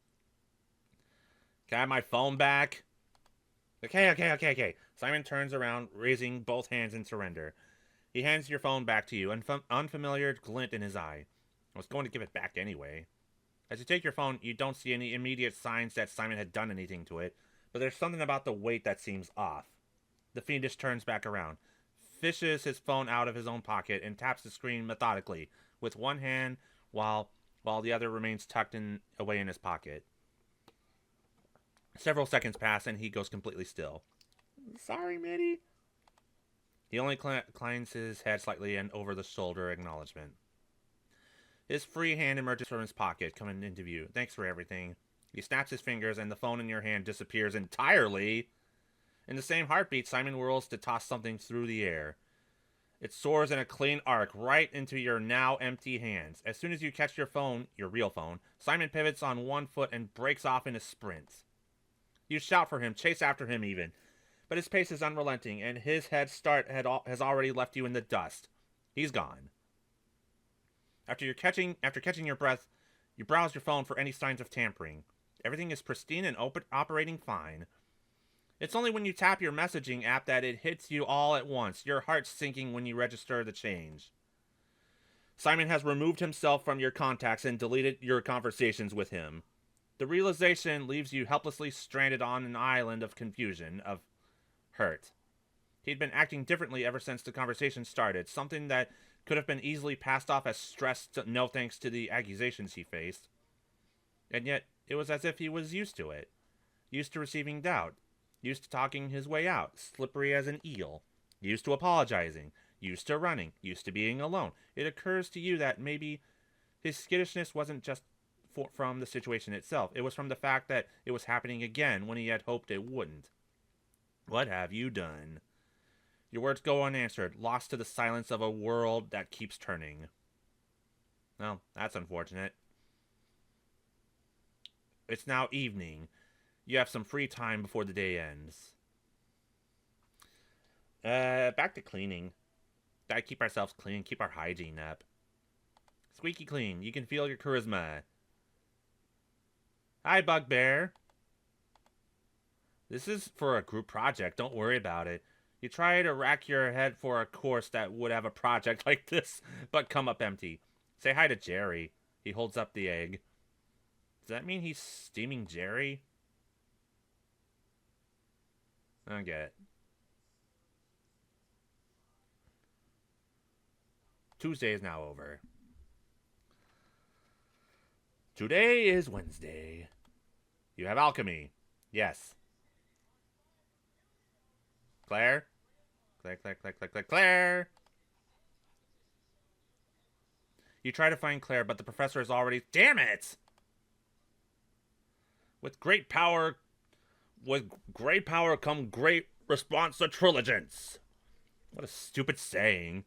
Can I have my phone back? Okay. Simon turns around, raising both hands in surrender. He hands your phone back to you, an unfamiliar glint in his eye. I was going to give it back anyway. As you take your phone, you don't see any immediate signs that Simon had done anything to it, but there's something about the weight that seems off. The fiendish turns back around, fishes his phone out of his own pocket, and taps the screen methodically, with one hand, while the other remains tucked away in his pocket. Several seconds pass, and he goes completely still. Sorry, Mitty. He only inclines his head slightly and over-the-shoulder acknowledgement. His free hand emerges from his pocket, coming into view. Thanks for everything. He snaps his fingers, and the phone in your hand disappears entirely. In the same heartbeat, Simon whirls to toss something through the air. It soars in a clean arc right into your now empty hands. As soon as you catch your phone, your real phone, Simon pivots on one foot and breaks off in a sprint. You shout for him, chase after him even. But his pace is unrelenting, and his head start has already left you in the dust. He's gone. After catching your breath, you browse your phone for any signs of tampering. Everything is pristine and operating fine. It's only when you tap your messaging app that it hits you all at once, your heart sinking when you register the change. Simon has removed himself from your contacts and deleted your conversations with him. The realization leaves you helplessly stranded on an island of confusion, of hurt. He'd been acting differently ever since the conversation started, something that could have been easily passed off as stress, no thanks to the accusations he faced. And yet, it was as if he was used to it. Used to receiving doubt. Used to talking his way out, slippery as an eel. Used to apologizing. Used to running. Used to being alone. It occurs to you that maybe his skittishness wasn't just from the situation itself. It was from the fact that it was happening again when he had hoped it wouldn't. What have you done? Your words go unanswered, lost to the silence of a world that keeps turning. Well, that's unfortunate. It's now evening. You have some free time before the day ends. Back to cleaning. Gotta keep ourselves clean, keep our hygiene up. Squeaky clean, you can feel your charisma. Hi, Bugbear. This is for a group project, don't worry about it. You try to rack your head for a course that would have a project like this, but come up empty. Say hi to Jerry. He holds up the egg. Does that mean he's steaming Jerry? I don't get it. Tuesday is now over. Today is Wednesday. You have alchemy. Yes. Claire? Claire. You try to find Claire, but the professor is already... Damn it! With great power come great responsibility. What a stupid saying.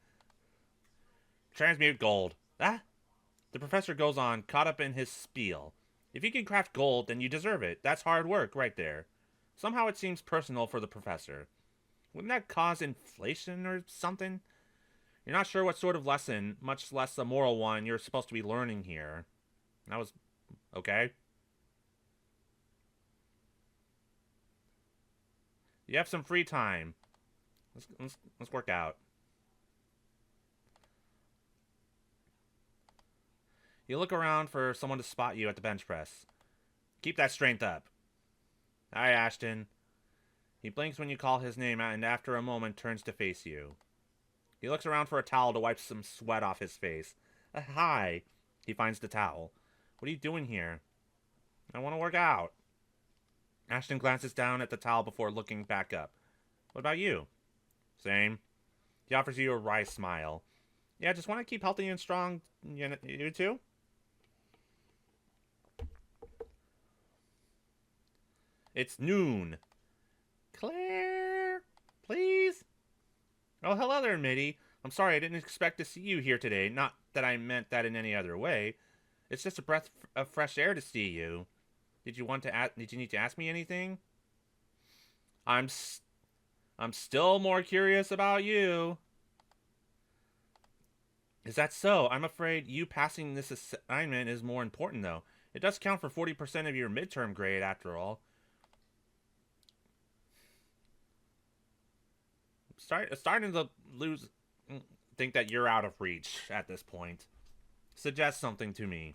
Transmute gold. Ah? The professor goes on, caught up in his spiel. If you can craft gold, then you deserve it. That's hard work right there. Somehow it seems personal for the professor. Wouldn't that cause inflation or something? You're not sure what sort of lesson, much less a moral one, you're supposed to be learning here. That was... okay. You have some free time. Let's work out. You look around for someone to spot you at the bench press. Keep that strength up. Hi, Ashton. He blinks when you call his name and after a moment turns to face you. He looks around for a towel to wipe some sweat off his face. Hi. He finds the towel. What are you doing here? I want to work out. Ashton glances down at the towel before looking back up. What about you? Same. He offers you a wry smile. Yeah, just want to keep healthy and strong. You too? It's noon. Claire, please? Oh, hello there, Mitty. I'm sorry I didn't expect to see you here today. Not that I meant that in any other way. It's just a breath of fresh air to see you. Did you need to ask me anything? I'm still more curious about you. Is that so? I'm afraid you passing this assignment is more important, though. It does count for 40% of your midterm grade, after all. Starting to think that you're out of reach at this point. Suggest something to me.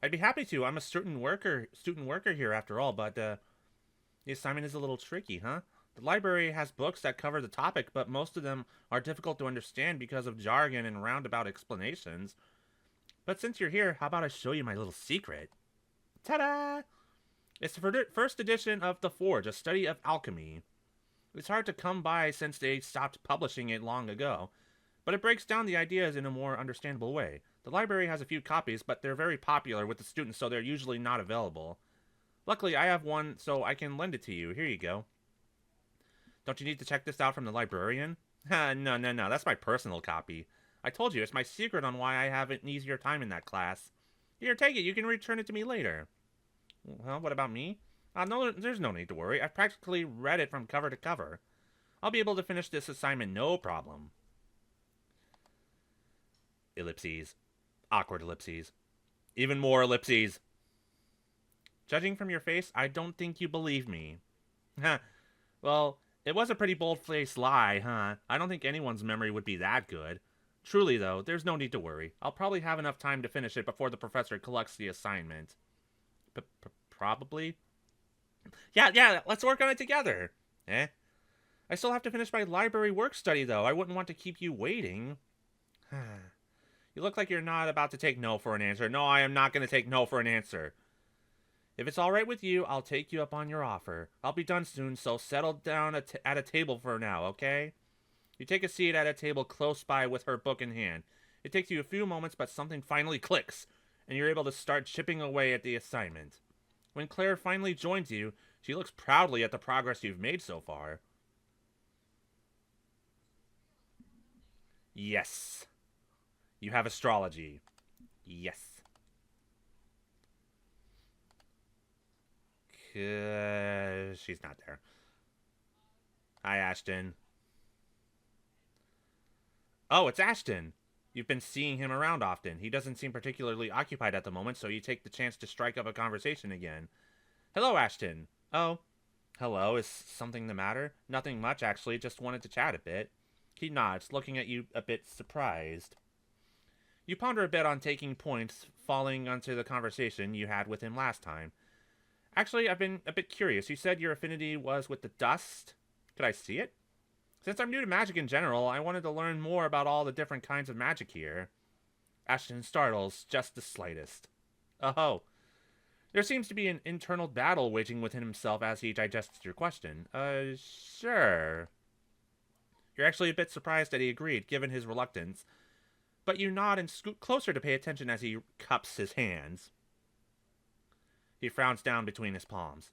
I'd be happy to. I'm a student worker here after all, but the assignment is a little tricky, huh? The library has books that cover the topic, but most of them are difficult to understand because of jargon and roundabout explanations. But since you're here, how about I show you my little secret? Ta-da! It's the first edition of The Forge, a study of alchemy. It's hard to come by since they stopped publishing it long ago, but it breaks down the ideas in a more understandable way. The library has a few copies, but they're very popular with the students, so they're usually not available. Luckily, I have one, so I can lend it to you. Here you go. Don't you need to check this out from the librarian? No, that's my personal copy. I told you, it's my secret on why I have an easier time in that class. Here, take it. You can return it to me later. Well, what about me? No, there's no need to worry. I've practically read it from cover to cover. I'll be able to finish this assignment no problem. Ellipses. Awkward ellipses. Even more ellipses. Judging from your face, I don't think you believe me. Well, it was a pretty bold-faced lie, huh? I don't think anyone's memory would be that good. Truly, though, there's no need to worry. I'll probably have enough time to finish it before the professor collects the assignment. Probably? Yeah, let's work on it together. I still have to finish my library work study, though. I wouldn't want to keep you waiting. You look like you're not about to take no for an answer. No, I am not going to take no for an answer. If it's all right with you, I'll take you up on your offer. I'll be done soon, so settle down at a table for now, okay? You take a seat at a table close by with her book in hand. It takes you a few moments, but something finally clicks, and you're able to start chipping away at the assignment. When Claire finally joins you, she looks proudly at the progress you've made so far. Yes. You have astrology. Yes. She's not there. Hi, Ashton. Oh, it's Ashton. You've been seeing him around often. He doesn't seem particularly occupied at the moment, so you take the chance to strike up a conversation again. Hello, Ashton. Oh. Hello, is something the matter? Nothing much, actually. Just wanted to chat a bit. He nods, looking at you a bit surprised. You ponder a bit on taking points, falling onto the conversation you had with him last time. Actually, I've been a bit curious. You said your affinity was with the dust. Could I see it? Since I'm new to magic in general, I wanted to learn more about all the different kinds of magic here. Ashton startles just the slightest. Oh. There seems to be an internal battle waging within himself as he digests your question. Sure. You're actually a bit surprised that he agreed, given his reluctance. But you nod and scoot closer to pay attention as he cups his hands. He frowns down between his palms.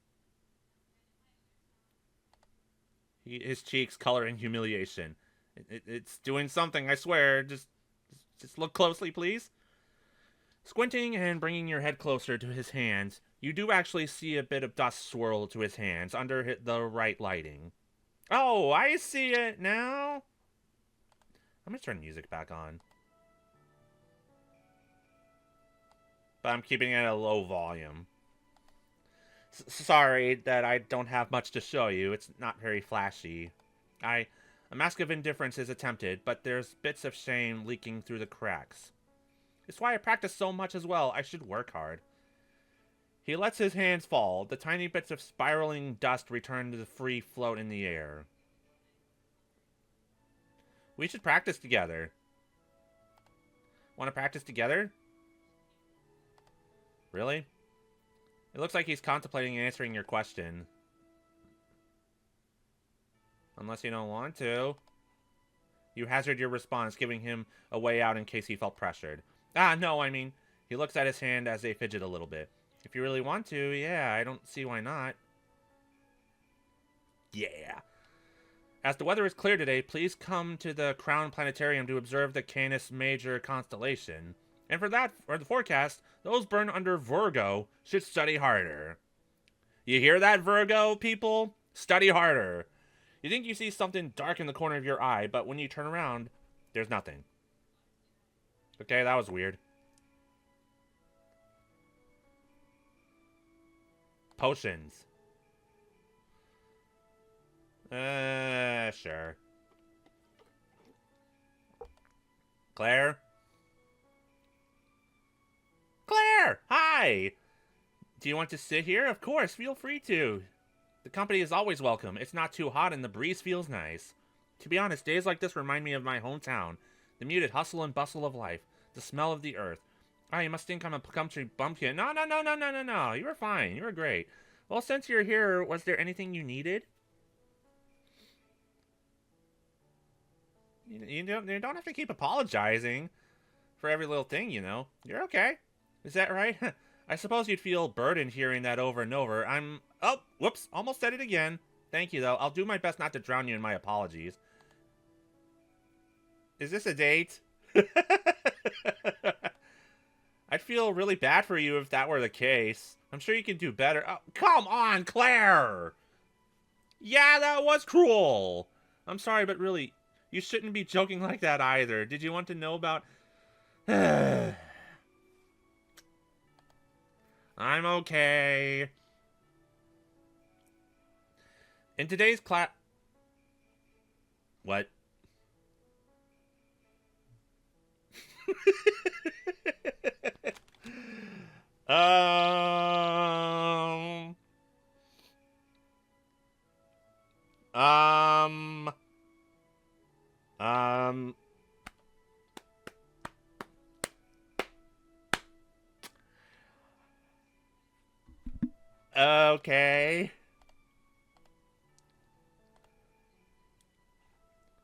His cheeks color in humiliation. It's doing something, I swear. Just look closely, please. Squinting and bringing your head closer to his hands, you do actually see a bit of dust swirl to his hands under the right lighting. Oh, I see it now. I'm going to turn music back on. But I'm keeping it at a low volume. Sorry that I don't have much to show you. It's not very flashy. A mask of indifference is attempted, but there's bits of shame leaking through the cracks. It's why I practice so much as well. I should work hard. He lets his hands fall. The tiny bits of spiraling dust return to the free float in the air. We should practice together. Want to practice together? Really? It looks like he's contemplating answering your question. Unless you don't want to. You hazard your response, giving him a way out in case he felt pressured. No, I mean, he looks at his hand as they fidget a little bit. If you really want to, yeah, I don't see why not. Yeah. As the weather is clear today, please come to the Crown Planetarium to observe the Canis Major constellation. And for the forecast, those born under Virgo should study harder. You hear that, Virgo, people? Study harder. You think you see something dark in the corner of your eye, but when you turn around, there's nothing. Okay, that was weird. Potions. Sure. Claire? Claire! Hi! Do you want to sit here? Of course, feel free to. The company is always welcome. It's not too hot and the breeze feels nice. To be honest, days like this remind me of my hometown. The muted hustle and bustle of life. The smell of the earth. You must think I'm a country bumpkin. No. You were fine. You were great. Well, since you're here, was there anything you needed? You don't have to keep apologizing for every little thing, you know. You're okay. Is that right? I suppose you'd feel burdened hearing that over and over. Oh, whoops. Almost said it again. Thank you, though. I'll do my best not to drown you in my apologies. Is this a date? I'd feel really bad for you if that were the case. I'm sure you can do better. Oh, come on, Claire! Yeah, that was cruel. I'm sorry, but really, you shouldn't be joking like that either. Did you want to know about... I'm okay. In today's class... What? Um... Okay.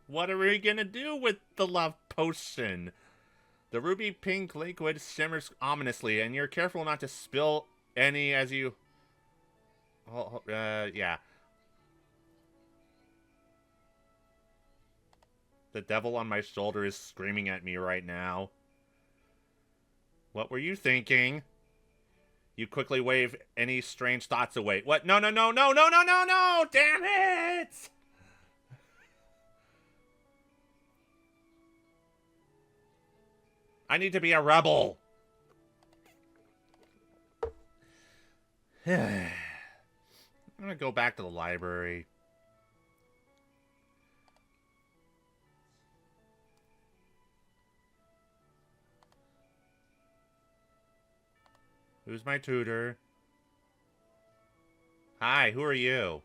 What are we gonna do with the love potion? The ruby pink liquid shimmers ominously, and you're careful not to spill any as you... yeah. The devil on my shoulder is screaming at me right now. What were you thinking? You quickly wave any strange thoughts away. What? No! Damn it! I need to be a rebel. I'm gonna go back to the library. Who's my tutor? Hi, who are you?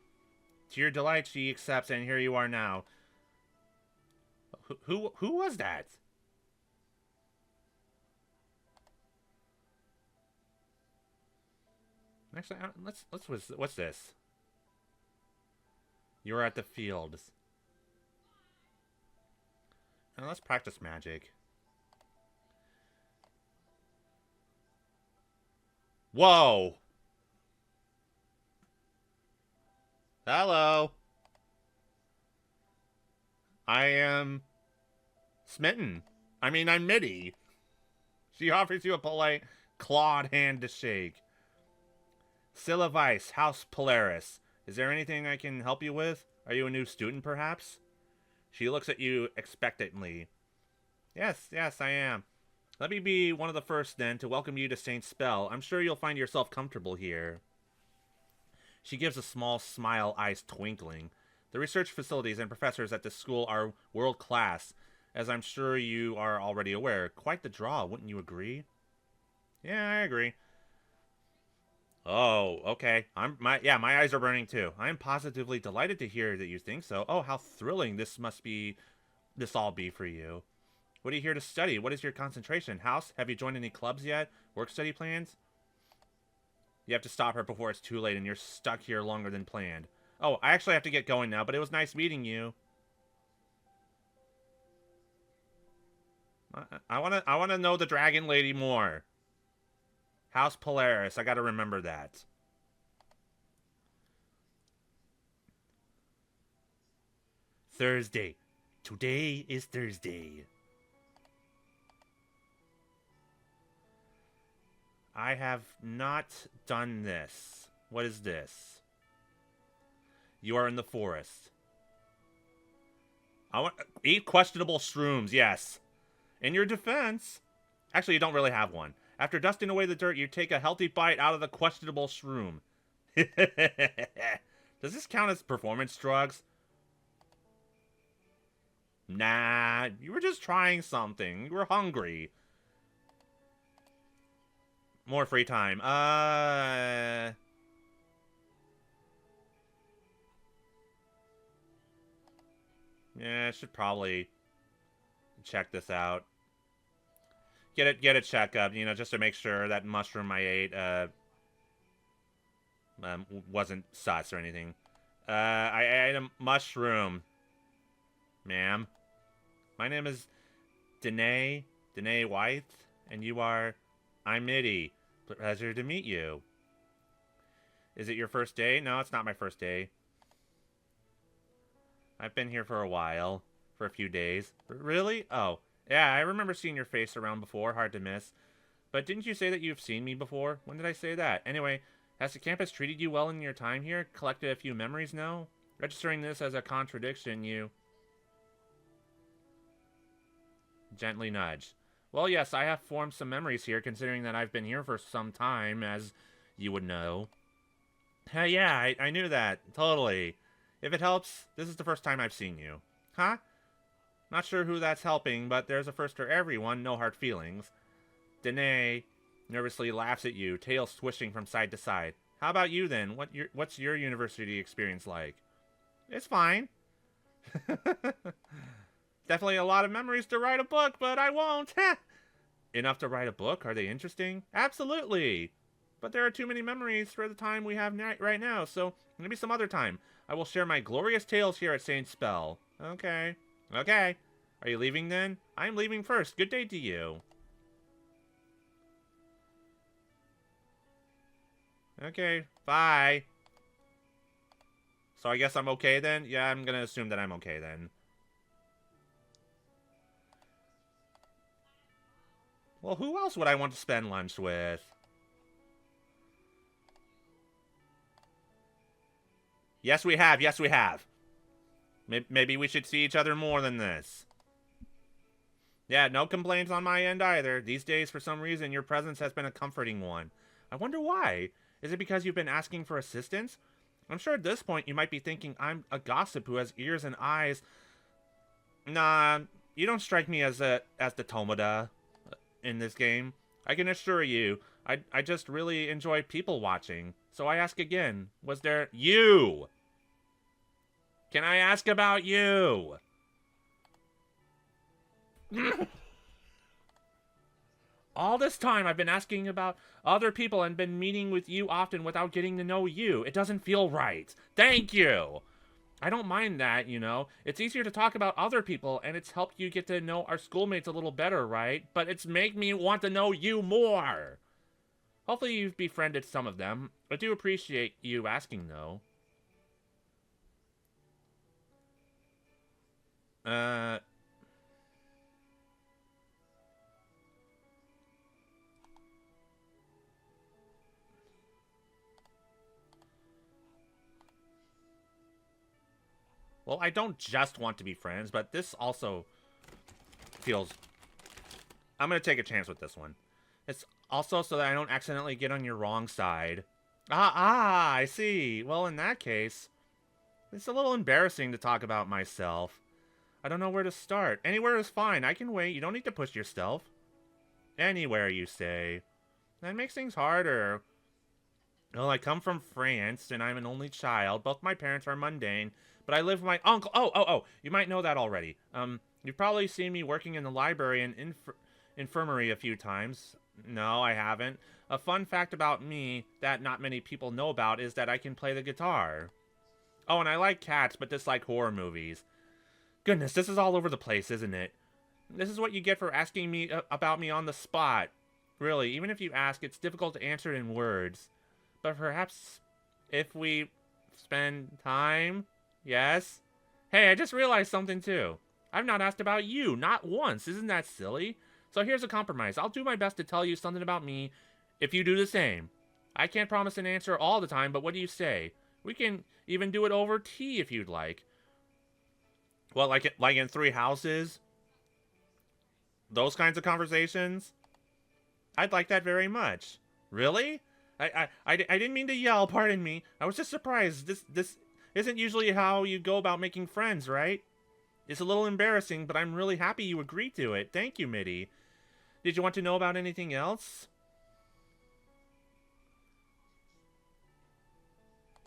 To your delight, she accepts, and here you are now. Who was that? Actually, what's this? You're at the fields. Now let's practice magic. Whoa! Hello. I am smitten. I mean, I'm Mitty. She offers you a polite, clawed hand to shake. Scylla Weiss, House Polaris. Is there anything I can help you with? Are you a new student, perhaps? She looks at you expectantly. Yes, I am. Let me be one of the first, then, to welcome you to Saint Spell. I'm sure you'll find yourself comfortable here. She gives a small smile, eyes twinkling. The research facilities and professors at this school are world-class, as I'm sure you are already aware. Quite the draw, wouldn't you agree? Yeah, I agree. Oh, okay. My eyes are burning too. I am positively delighted to hear that you think so. Oh, how thrilling this all be for you. What are you here to study? What is your concentration? House, have you joined any clubs yet? Work study plans? You have to stop her before it's too late and you're stuck here longer than planned. Oh, I actually have to get going now, but it was nice meeting you. I wanna know the dragon lady more. House Polaris, I gotta remember that. Thursday. Today is Thursday. I have not done this. What is this? You are in the forest. I want eat questionable shrooms, yes. In your defense, actually you don't really have one. After dusting away the dirt, you take a healthy bite out of the questionable shroom. Does this count as performance drugs? Nah, you were just trying something. You were hungry. More free time. Yeah, I should probably check this out. Get a checkup, you know, just to make sure that mushroom I ate wasn't sus or anything. I ate a mushroom, ma'am. My name is Danae White, and you are... I'm Mitty. Pleasure to meet you. Is it your first day? No, it's not my first day. I've been here for a while. For a few days. Really? Oh. Yeah, I remember seeing your face around before. Hard to miss. But didn't you say that you've seen me before? When did I say that? Anyway, has the campus treated you well in your time here? Collected a few memories now? Registering this as a contradiction, you... Gently nudge. Well, yes, I have formed some memories here, considering that I've been here for some time, as you would know. Yeah, I knew that. Totally. If it helps, this is the first time I've seen you. Huh? Not sure who that's helping, but there's a first for everyone, no hard feelings. Danae nervously laughs at you, tail swishing from side to side. How about you, then? What's your university experience like? It's fine. Definitely a lot of memories to write a book, but I won't. Enough to write a book? Are they interesting? Absolutely. But there are too many memories for the time we have right now, so maybe some other time. I will share my glorious tales here at Saint Spell. Okay. Okay. Are you leaving then? I'm leaving first. Good day to you. Okay. Bye. So I guess I'm okay then? Yeah, I'm gonna assume that I'm okay then. Well, who else would I want to spend lunch with? Yes, we have. Yes, we have. Maybe we should see each other more than this. Yeah, no complaints on my end either. These days, for some reason, your presence has been a comforting one. I wonder why. Is it because you've been asking for assistance? I'm sure at this point you might be thinking I'm a gossip who has ears and eyes. Nah, you don't strike me as the Tomoda in this game. I can assure you, I just really enjoy people watching. So I ask again, was there you? Can I ask about you? All this time I've been asking about other people and been meeting with you often without getting to know you. It doesn't feel right. Thank you. I don't mind that, you know. It's easier to talk about other people, and it's helped you get to know our schoolmates a little better, right? But it's made me want to know you more. Hopefully you've befriended some of them. I do appreciate you asking, though. Well, I don't just want to be friends, but this also feels... I'm going to take a chance with this one. It's also so that I don't accidentally get on your wrong side. I see. Well, in that case, it's a little embarrassing to talk about myself. I don't know where to start. Anywhere is fine. I can wait. You don't need to push yourself. Anywhere, you say. That makes things harder. Well, I come from France, and I'm an only child. Both my parents are mundane, but I live with my uncle. Oh, you might know that already. You've probably seen me working in the library and infirmary a few times. No, I haven't. A fun fact about me that not many people know about is that I can play the guitar. Oh, and I like cats, but dislike horror movies. Goodness, this is all over the place, isn't it? This is what you get for asking me about me on the spot. Really, even if you ask, it's difficult to answer in words. But perhaps if we spend time? Yes? Hey, I just realized something too. I've not asked about you, not once. Isn't that silly? So here's a compromise. I'll do my best to tell you something about me if you do the same. I can't promise an answer all the time, but what do you say? We can even do it over tea if you'd like. Well, like in Three Houses? Those kinds of conversations? I'd like that very much. Really? I didn't mean to yell, pardon me. I was just surprised. This isn't usually how you go about making friends, right? It's a little embarrassing, but I'm really happy you agreed to it. Thank you, Mitty. Did you want to know about anything else?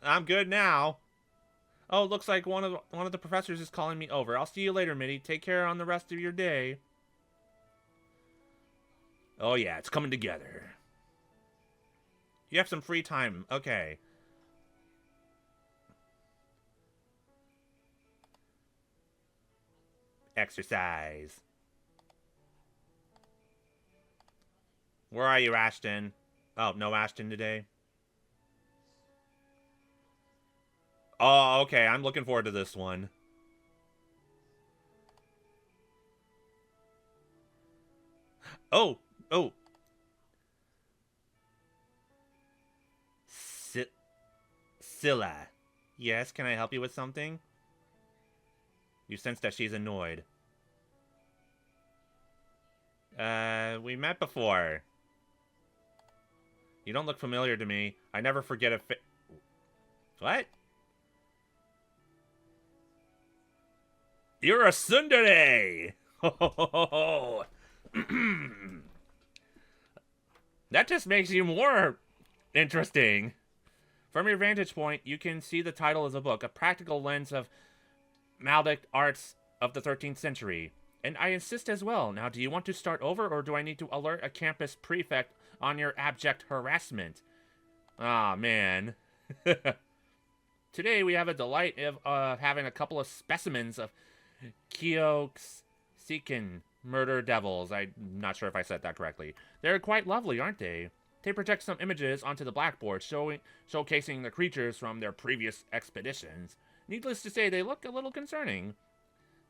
I'm good now. Oh, it looks like one of the professors is calling me over. I'll see you later, Mitty. Take care on the rest of your day. Oh yeah, it's coming together. You have some free time. Okay. Exercise. Where are you, Ashton? Oh, no Ashton today? Oh, okay. I'm looking forward to this one. Oh. Scylla. Yes, can I help you with something? You sense that she's annoyed. We met before. You don't look familiar to me. I never forget a What? You're a tsundere! That just makes you more interesting. From your vantage point, you can see the title of the book, A Practical Lens of Maldic Arts of the 13th Century. And I insist as well. Now, do you want to start over, or do I need to alert a campus prefect on your abject harassment? Ah, man. Today, we have a delight of having a couple of specimens of Kyoksikin murder devils. I'm not sure if I said that correctly. They're quite lovely, aren't they? They project some images onto the blackboard, showcasing the creatures from their previous expeditions. Needless to say, they look a little concerning.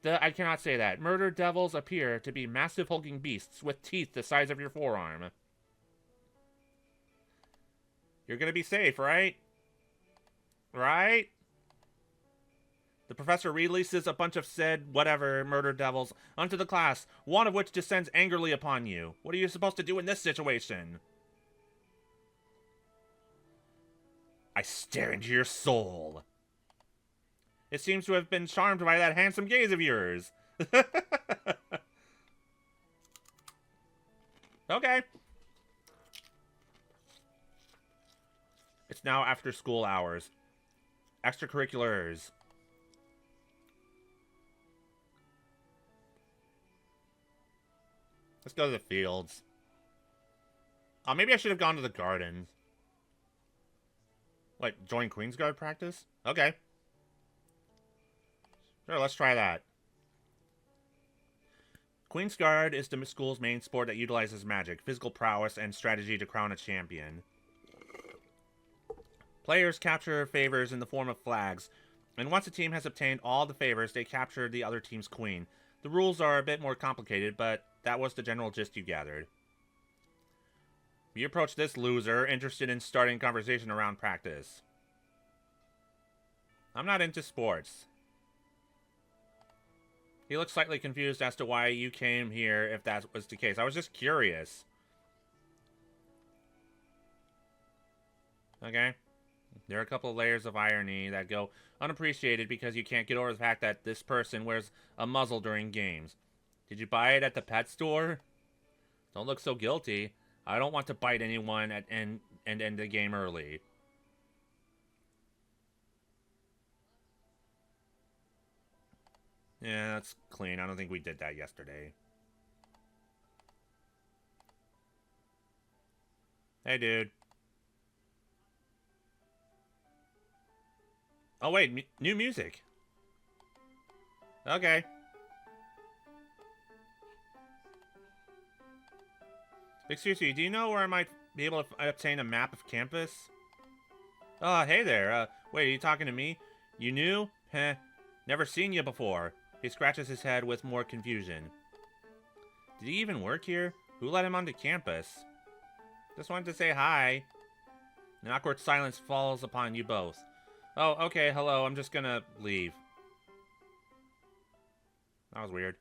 I cannot say that. Murder devils appear to be massive hulking beasts with teeth the size of your forearm. You're gonna be safe, right? Right? The professor releases a bunch of said whatever murder devils onto the class, one of which descends angrily upon you. What are you supposed to do in this situation? I stare into your soul. It seems to have been charmed by that handsome gaze of yours. Okay. It's now after school hours. Extracurriculars. Let's go to the fields. Oh, maybe I should have gone to the gardens. Like, join Queensguard practice? Okay. Sure, let's try that. Queensguard is the school's main sport that utilizes magic, physical prowess, and strategy to crown a champion. Players capture favors in the form of flags, and once a team has obtained all the favors, they capture the other team's queen. The rules are a bit more complicated, but that was the general gist you gathered. You approach this loser, interested in starting conversation around practice. I'm not into sports. He looks slightly confused as to why you came here if that was the case. I was just curious. Okay. There are a couple of layers of irony that go unappreciated because you can't get over the fact that this person wears a muzzle during games. Did you buy it at the pet store? Don't look so guilty. I don't want to bite anyone and end the game early. Yeah, that's clean. I don't think we did that yesterday. Hey, dude. Oh, wait. New music. Okay. Excuse me, do you know where I might be able to obtain a map of campus? Oh, hey there. Wait, are you talking to me? You new? Heh. Never seen you before. He scratches his head with more confusion. Did he even work here? Who let him onto campus? Just wanted to say hi. An awkward silence falls upon you both. Oh, okay, hello, I'm just gonna leave. That was weird.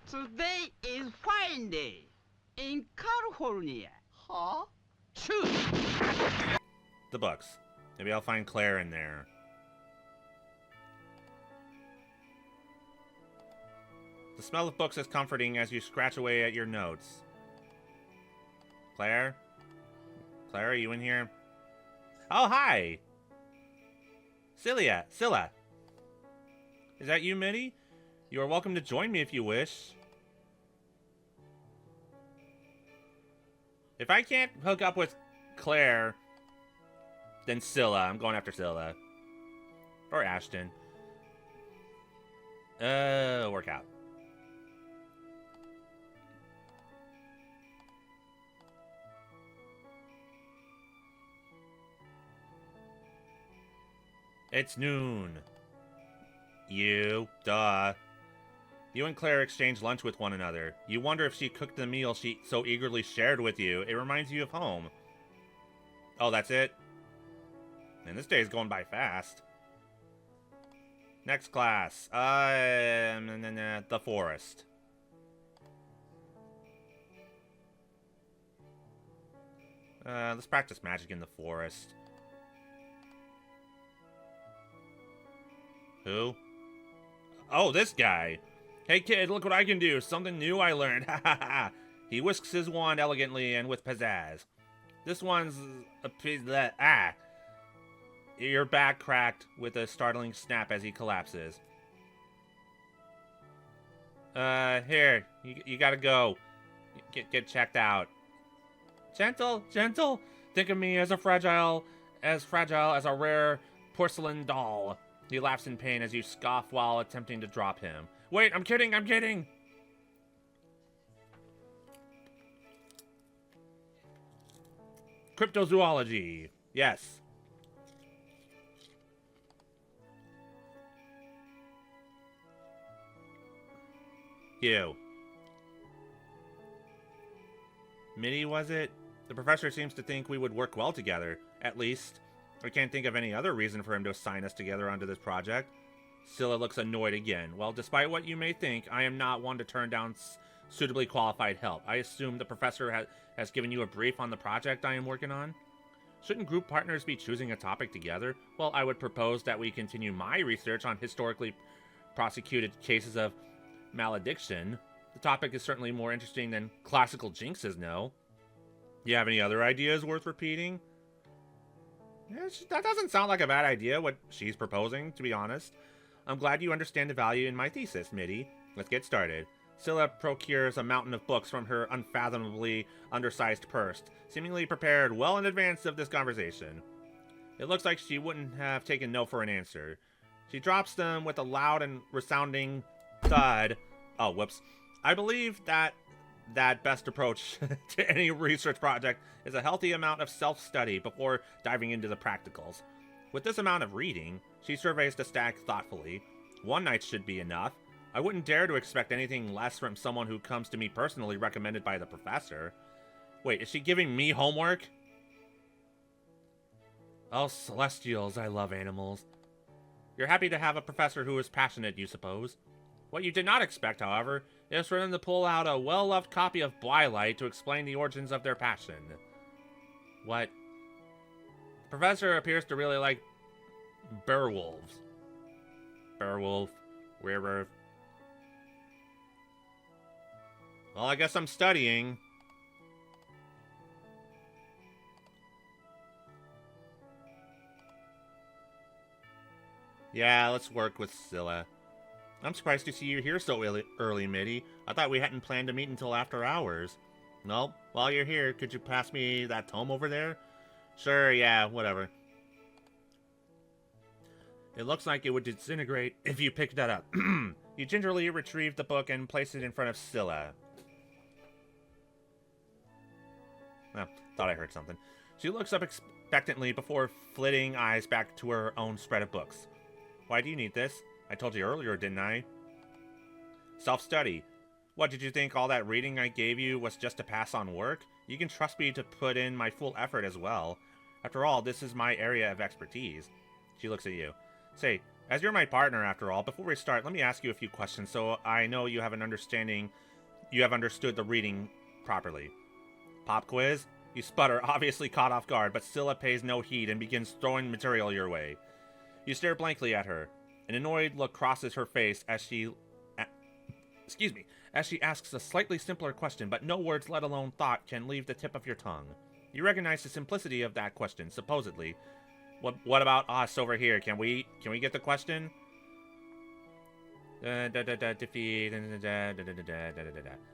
Today is fine day in California. Huh? Choose. The books. Maybe I'll find Claire in there. The smell of books is comforting as you scratch away at your notes. Claire? Claire, are you in here? Oh, hi! Scylla. Is that you, Mitty? You are welcome to join me if you wish. If I can't hook up with Claire, then Scylla. I'm going after Scylla. Or Ashton. Workout. It's noon. Duh. You and Claire exchange lunch with one another. You wonder if she cooked the meal she so eagerly shared with you. It reminds you of home. Oh, that's it? And this day is going by fast. Next class. The forest. Let's practice magic in the forest. Who? Oh, this guy. Hey kid, look what I can do. Something new I learned. Ha ha ha. He whisks his wand elegantly and with pizzazz. This one's Your back cracked with a startling snap as he collapses. Here. You gotta go. Get checked out. Gentle. Think of me as fragile as a rare porcelain doll. He laughs in pain as you scoff while attempting to drop him. Wait, I'm kidding! Cryptozoology. Yes. You. Mitty, was it? The professor seems to think we would work well together. At least, I can't think of any other reason for him to assign us together onto this project. Scylla looks annoyed again. Well, despite what you may think, I am not one to turn down suitably qualified help. I assume the professor has given you a brief on the project I am working on? Shouldn't group partners be choosing a topic together? Well, I would propose that we continue my research on historically prosecuted cases of malediction. The topic is certainly more interesting than classical jinxes, no? You have any other ideas worth repeating? Yeah, that doesn't sound like a bad idea, what she's proposing, to be honest. I'm glad you understand the value in my thesis, Mitty. Let's get started. Scylla procures a mountain of books from her unfathomably undersized purse, seemingly prepared well in advance of this conversation. It looks like she wouldn't have taken no for an answer. She drops them with a loud and resounding thud. Oh, whoops. I believe that best approach to any research project is a healthy amount of self-study before diving into the practicals. With this amount of reading, she surveys the stack thoughtfully. One night should be enough. I wouldn't dare to expect anything less from someone who comes to me personally recommended by the professor. Wait, is she giving me homework? Oh, Celestials, I love animals. You're happy to have a professor who is passionate, you suppose? What you did not expect, however, is for them to pull out a well-loved copy of Blylight to explain the origins of their passion. What? The professor appears to really like Beowulfs. Beowulf, werewolf. Well, I guess I'm studying. Yeah, let's work with Scylla. I'm surprised to see you here so early, Mitty. I thought we hadn't planned to meet until after hours. Well, while you're here, could you pass me that tome over there? Sure, yeah, whatever. It looks like it would disintegrate if you picked that up. You gingerly retrieved the book and placed it in front of Scylla. Oh, thought I heard something. She looks up expectantly before flitting eyes back to her own spread of books. Why do you need this? I told you earlier, didn't I? Self-study. What, did you think all that reading I gave you was just to pass on work? You can trust me to put in my full effort as well. After all, this is my area of expertise. She looks at you. Say, as you're my partner after all, before we start, let me ask you a few questions so I know you have an understanding, you have understood the reading properly. Pop quiz? You sputter, obviously caught off guard, but Scylla pays no heed and begins throwing material your way. You stare blankly at her. An annoyed look crosses her face as she asks a slightly simpler question, but no words, let alone thought, can leave the tip of your tongue. You recognize the simplicity of that question, supposedly. What about us over here? Can we get the question? Defeat.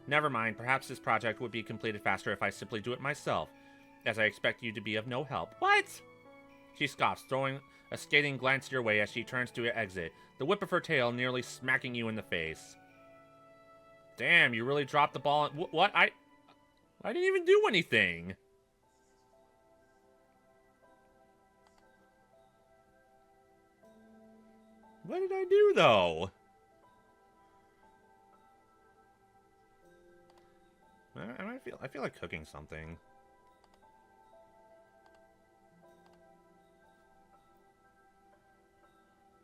Never mind. Perhaps this project would be completed faster if I simply do it myself, as I expect you to be of no help. What? She scoffs, throwing a scathing glance your way as she turns to exit, the whip of her tail nearly smacking you in the face. Damn, you really dropped the ball. What? I didn't even do anything. What did I do, though? I feel like cooking something.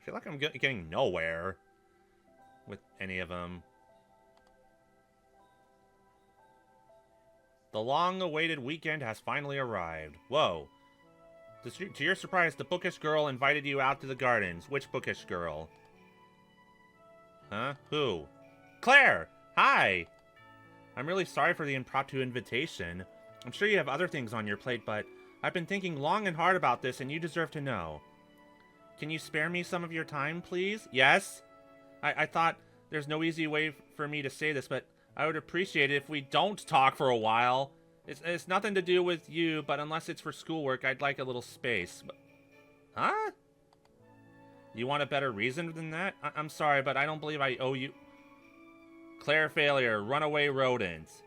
I feel like I'm getting nowhere with any of them. The long-awaited weekend has finally arrived. Whoa. To your surprise, the bookish girl invited you out to the gardens. Which bookish girl? Huh? Who? Claire! Hi! I'm really sorry for the impromptu invitation. I'm sure you have other things on your plate, but I've been thinking long and hard about this, and you deserve to know. Can you spare me some of your time, please? Yes? I thought there's no easy way for me to say this, but I would appreciate it if we don't talk for a while. It's nothing to do with you, but unless it's for schoolwork, I'd like a little space. Huh? You want a better reason than that? I'm sorry, but I don't believe I owe you... Claire failure, runaway rodents.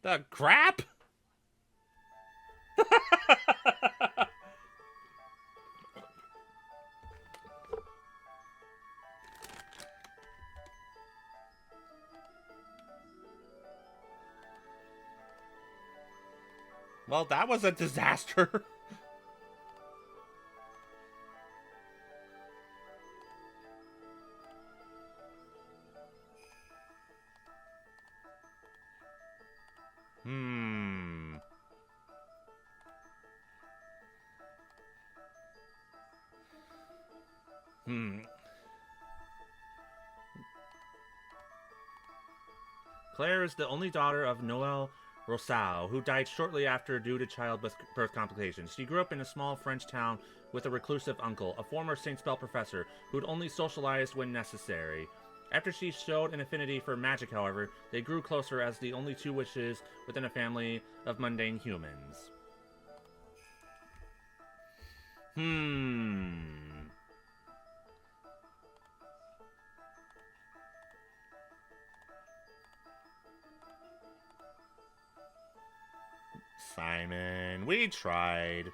The crap? Well, that was a disaster. Claire is the only daughter of Noel Rousseau, who died shortly after due to childbirth complications. She grew up in a small French town with a reclusive uncle, a former St. Spell professor, who'd only socialized when necessary. After she showed an affinity for magic, however, they grew closer as the only two witches within a family of mundane humans. Simon, we tried.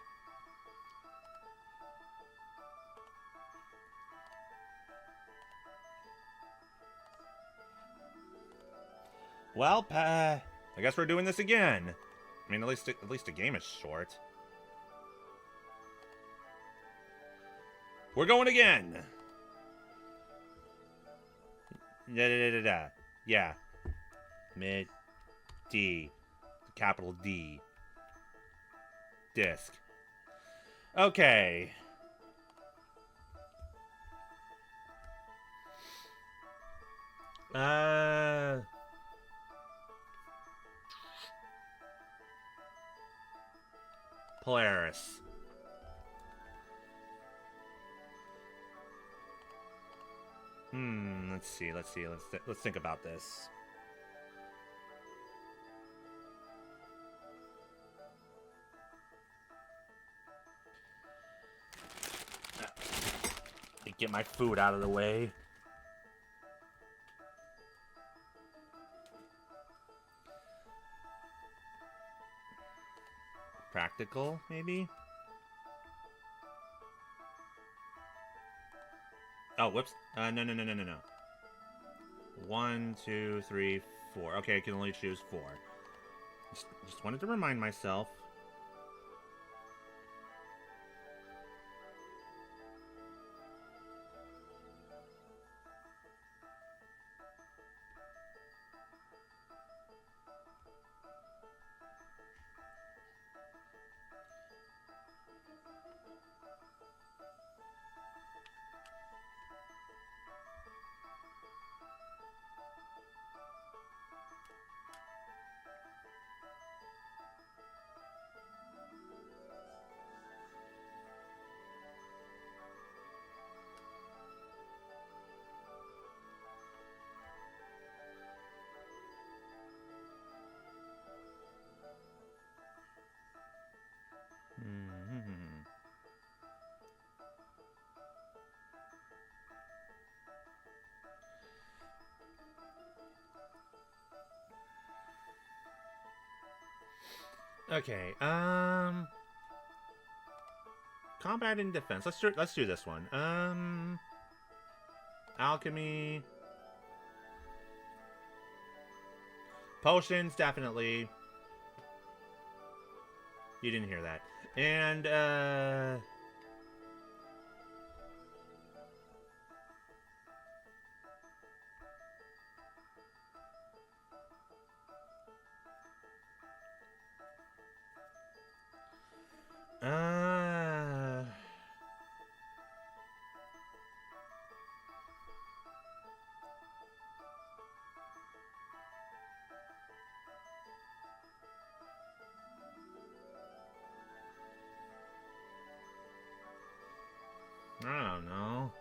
Well, I guess we're doing this again. I mean, at least the game is short. We're going again. Yeah. Mid D. Capital D. Disk. Okay. Polaris. Let's see. Let's think about this. Get my food out of the way. Practical, maybe? Oh, whoops. No. 1, 2, 3, 4. Okay, I can only choose 4. Just wanted to remind myself. Okay, combat and defense. Let's do this one. Alchemy. Potions, definitely. You didn't hear that. And, I don't know.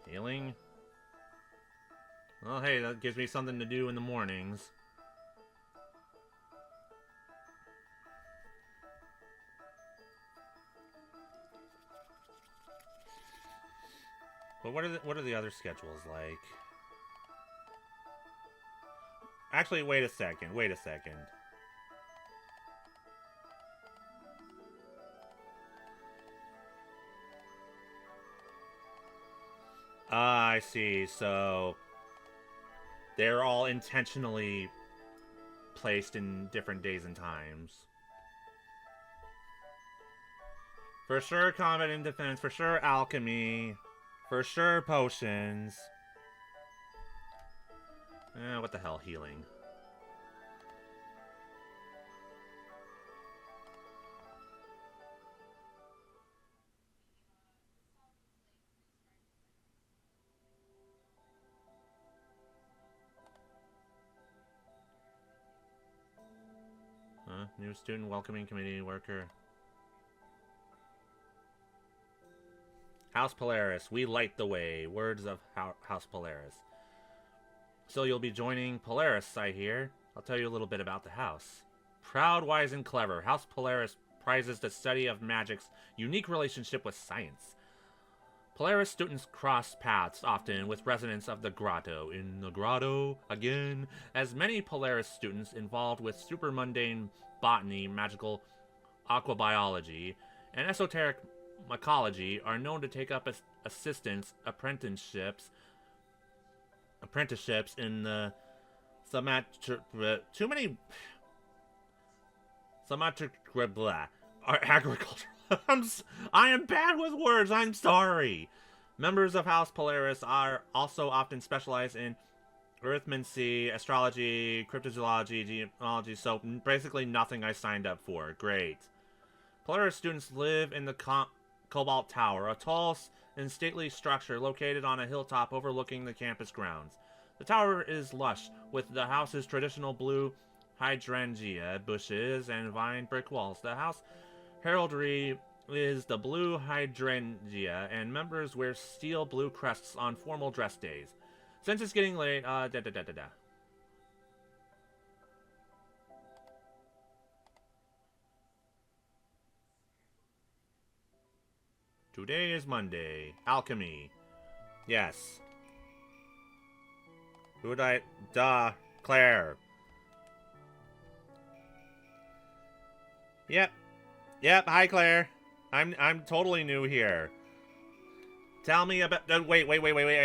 Healing? Well, hey, that gives me something to do in the mornings. But what are the other schedules like? Actually, wait a second. I see. So they're all intentionally placed in different days and times. For sure, combat and defense. For sure, alchemy. For sure, potions. What the hell, healing. New student welcoming community worker. House Polaris, we light the way. Words of House Polaris. So you'll be joining Polaris, I hear. I'll tell you a little bit about the house. Proud, wise, and clever, House Polaris prizes the study of magic's unique relationship with science. Polaris students cross paths often with residents of the grotto. In the grotto, again, as many Polaris students involved with super mundane botany, magical aquabiology, and esoteric mycology are known to take up apprenticeships in the agriculture. I am bad with words, I'm sorry. Members of House Polaris are also often specialized in arithmancy, astrology, cryptozoology, genealogy, so basically nothing I signed up for. Great. Polaris students live in the Cobalt Tower, a tall and stately structure located on a hilltop overlooking the campus grounds. The tower is lush, with the house's traditional blue hydrangea bushes and vine brick walls. The house heraldry is the blue hydrangea, and members wear steel blue crests on formal dress days. Since it's getting late, Today is Monday. Alchemy. Yes. Who would I... Duh. Claire. Yep. Hi, Claire. I'm totally new here. Tell me about... wait.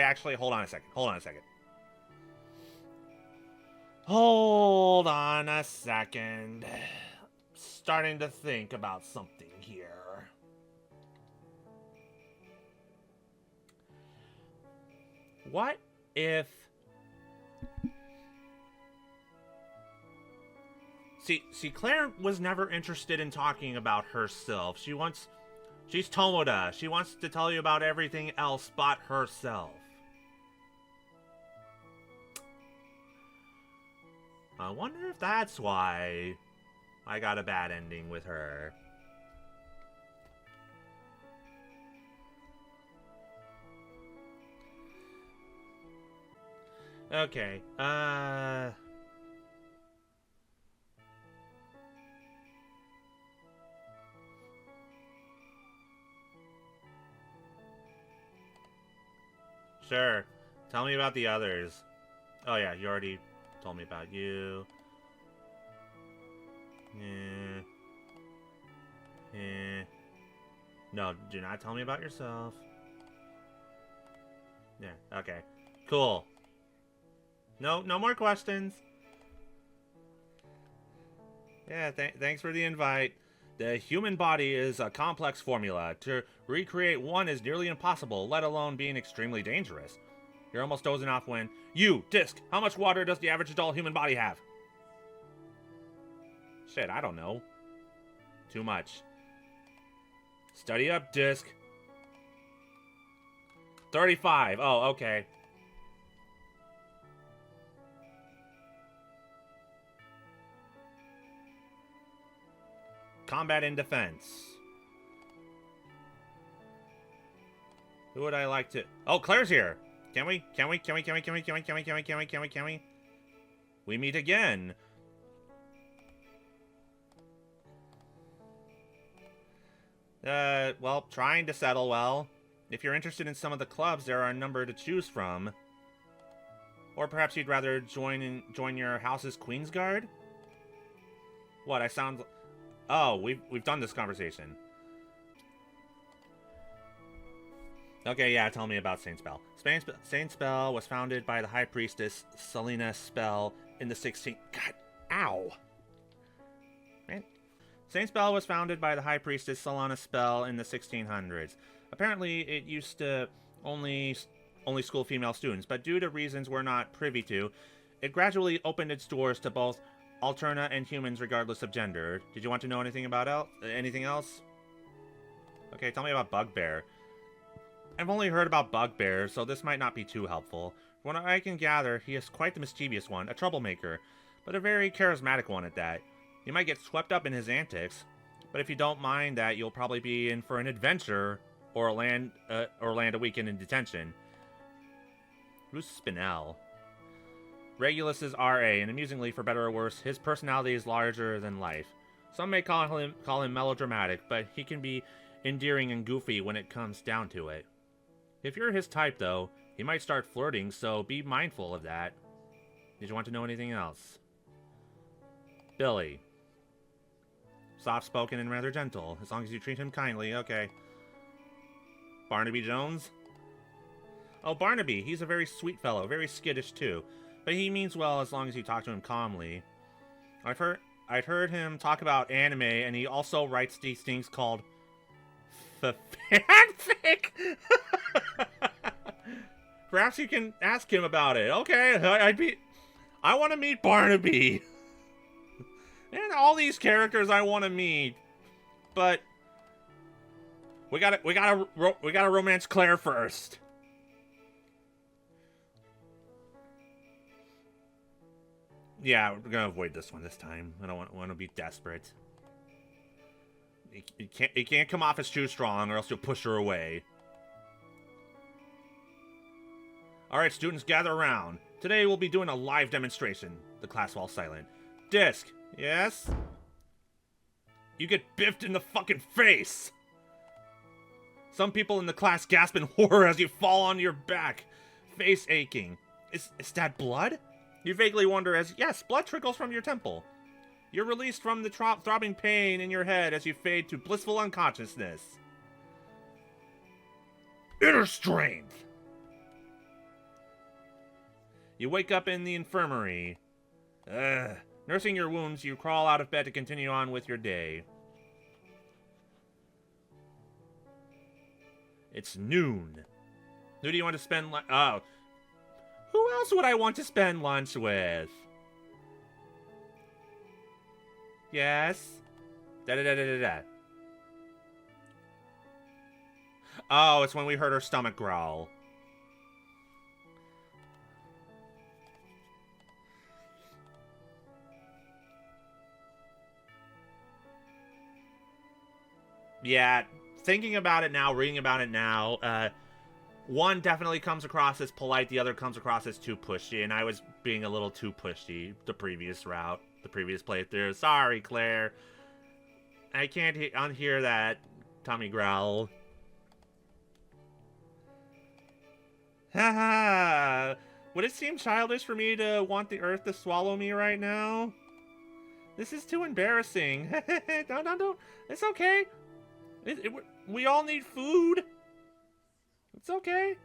Actually, hold on a second. Hold on a second. Starting to think about something here. What if... See, Claire was never interested in talking about herself. She's Tomoda. She wants to tell you about everything else but herself. I wonder if that's why I got a bad ending with her. Okay, Sure. Tell me about the others. Oh yeah, you already told me about you. No, do not tell me about yourself. Yeah, okay. Cool. No more questions. Yeah, thanks for the invite. The human body is a complex formula. To recreate one is nearly impossible, let alone being extremely dangerous. You're almost dozing off when... You, Disk, how much water does the average adult human body have? Shit, I don't know. Too much. Study up, Disk. 35. Oh, okay. Combat and defense. Who would I like to... Oh, Claire's here. Can we? We meet again. Well, trying to settle well. If you're interested in some of the clubs, there are a number to choose from. Or perhaps you'd rather join your house's Queen's Guard? What, I sound... Oh, we've done this conversation. Okay, yeah, tell me about Saint Spell. Saint Spell was founded by the High Priestess Selena Spell in the 16th... God, ow! Man. Saint Spell was founded by the High Priestess Selena Spell in the 1600s. Apparently, it used to only school female students, but due to reasons we're not privy to, it gradually opened its doors to both Alterna and humans regardless of gender. Did you want to know anything about anything else? Okay, tell me about Bugbear. I've only heard about Bugbear, so this might not be too helpful. From what I can gather, he is quite the mischievous one, a troublemaker, but a very charismatic one at that. You might get swept up in his antics, but if you don't mind that, you'll probably be in for an adventure or land a weekend in detention. Who's Spinel? Regulus is RA, and amusingly, for better or worse, his personality is larger than life. Some may call him melodramatic, but he can be endearing and goofy when it comes down to it. If you're his type, though, he might start flirting, so be mindful of that. Did you want to know anything else? Billy. Soft-spoken and rather gentle, as long as you treat him kindly, okay. Barnaby Jones? Oh, Barnaby, he's a very sweet fellow, very skittish too. But he means well as long as you talk to him calmly. I've heard him talk about anime, and he also writes these things called fanfic. Perhaps you can ask him about it. Okay, I want to meet Barnaby. And all these characters I want to meet. But we gotta romance Claire first. Yeah, we're gonna avoid this one this time. I don't want to be desperate. It can't come off as too strong, or else you'll push her away. Alright, students, gather around. Today we'll be doing a live demonstration. The class falls silent. Disk, yes? You get biffed in the fucking face! Some people in the class gasp in horror as you fall on your back, face aching. Is that blood? You vaguely wonder as, yes, blood trickles from your temple. You're released from the throbbing pain in your head as you fade to blissful unconsciousness. Inner strength! You wake up in the infirmary. Nursing your wounds, you crawl out of bed to continue on with your day. It's noon. Who do you want to spend who else would I want to spend lunch with? Yes? Da-da-da-da-da-da. Oh, it's when we heard her stomach growl. Yeah, thinking about it now, reading about it now, one definitely comes across as polite, the other comes across as too pushy, and I was being a little too pushy the previous route, the previous playthrough. Sorry, Claire. I can't unhear that tummy growl. Haha! Would it seem childish for me to want the earth to swallow me right now? This is too embarrassing. No. It's okay. We all need food. It's okay.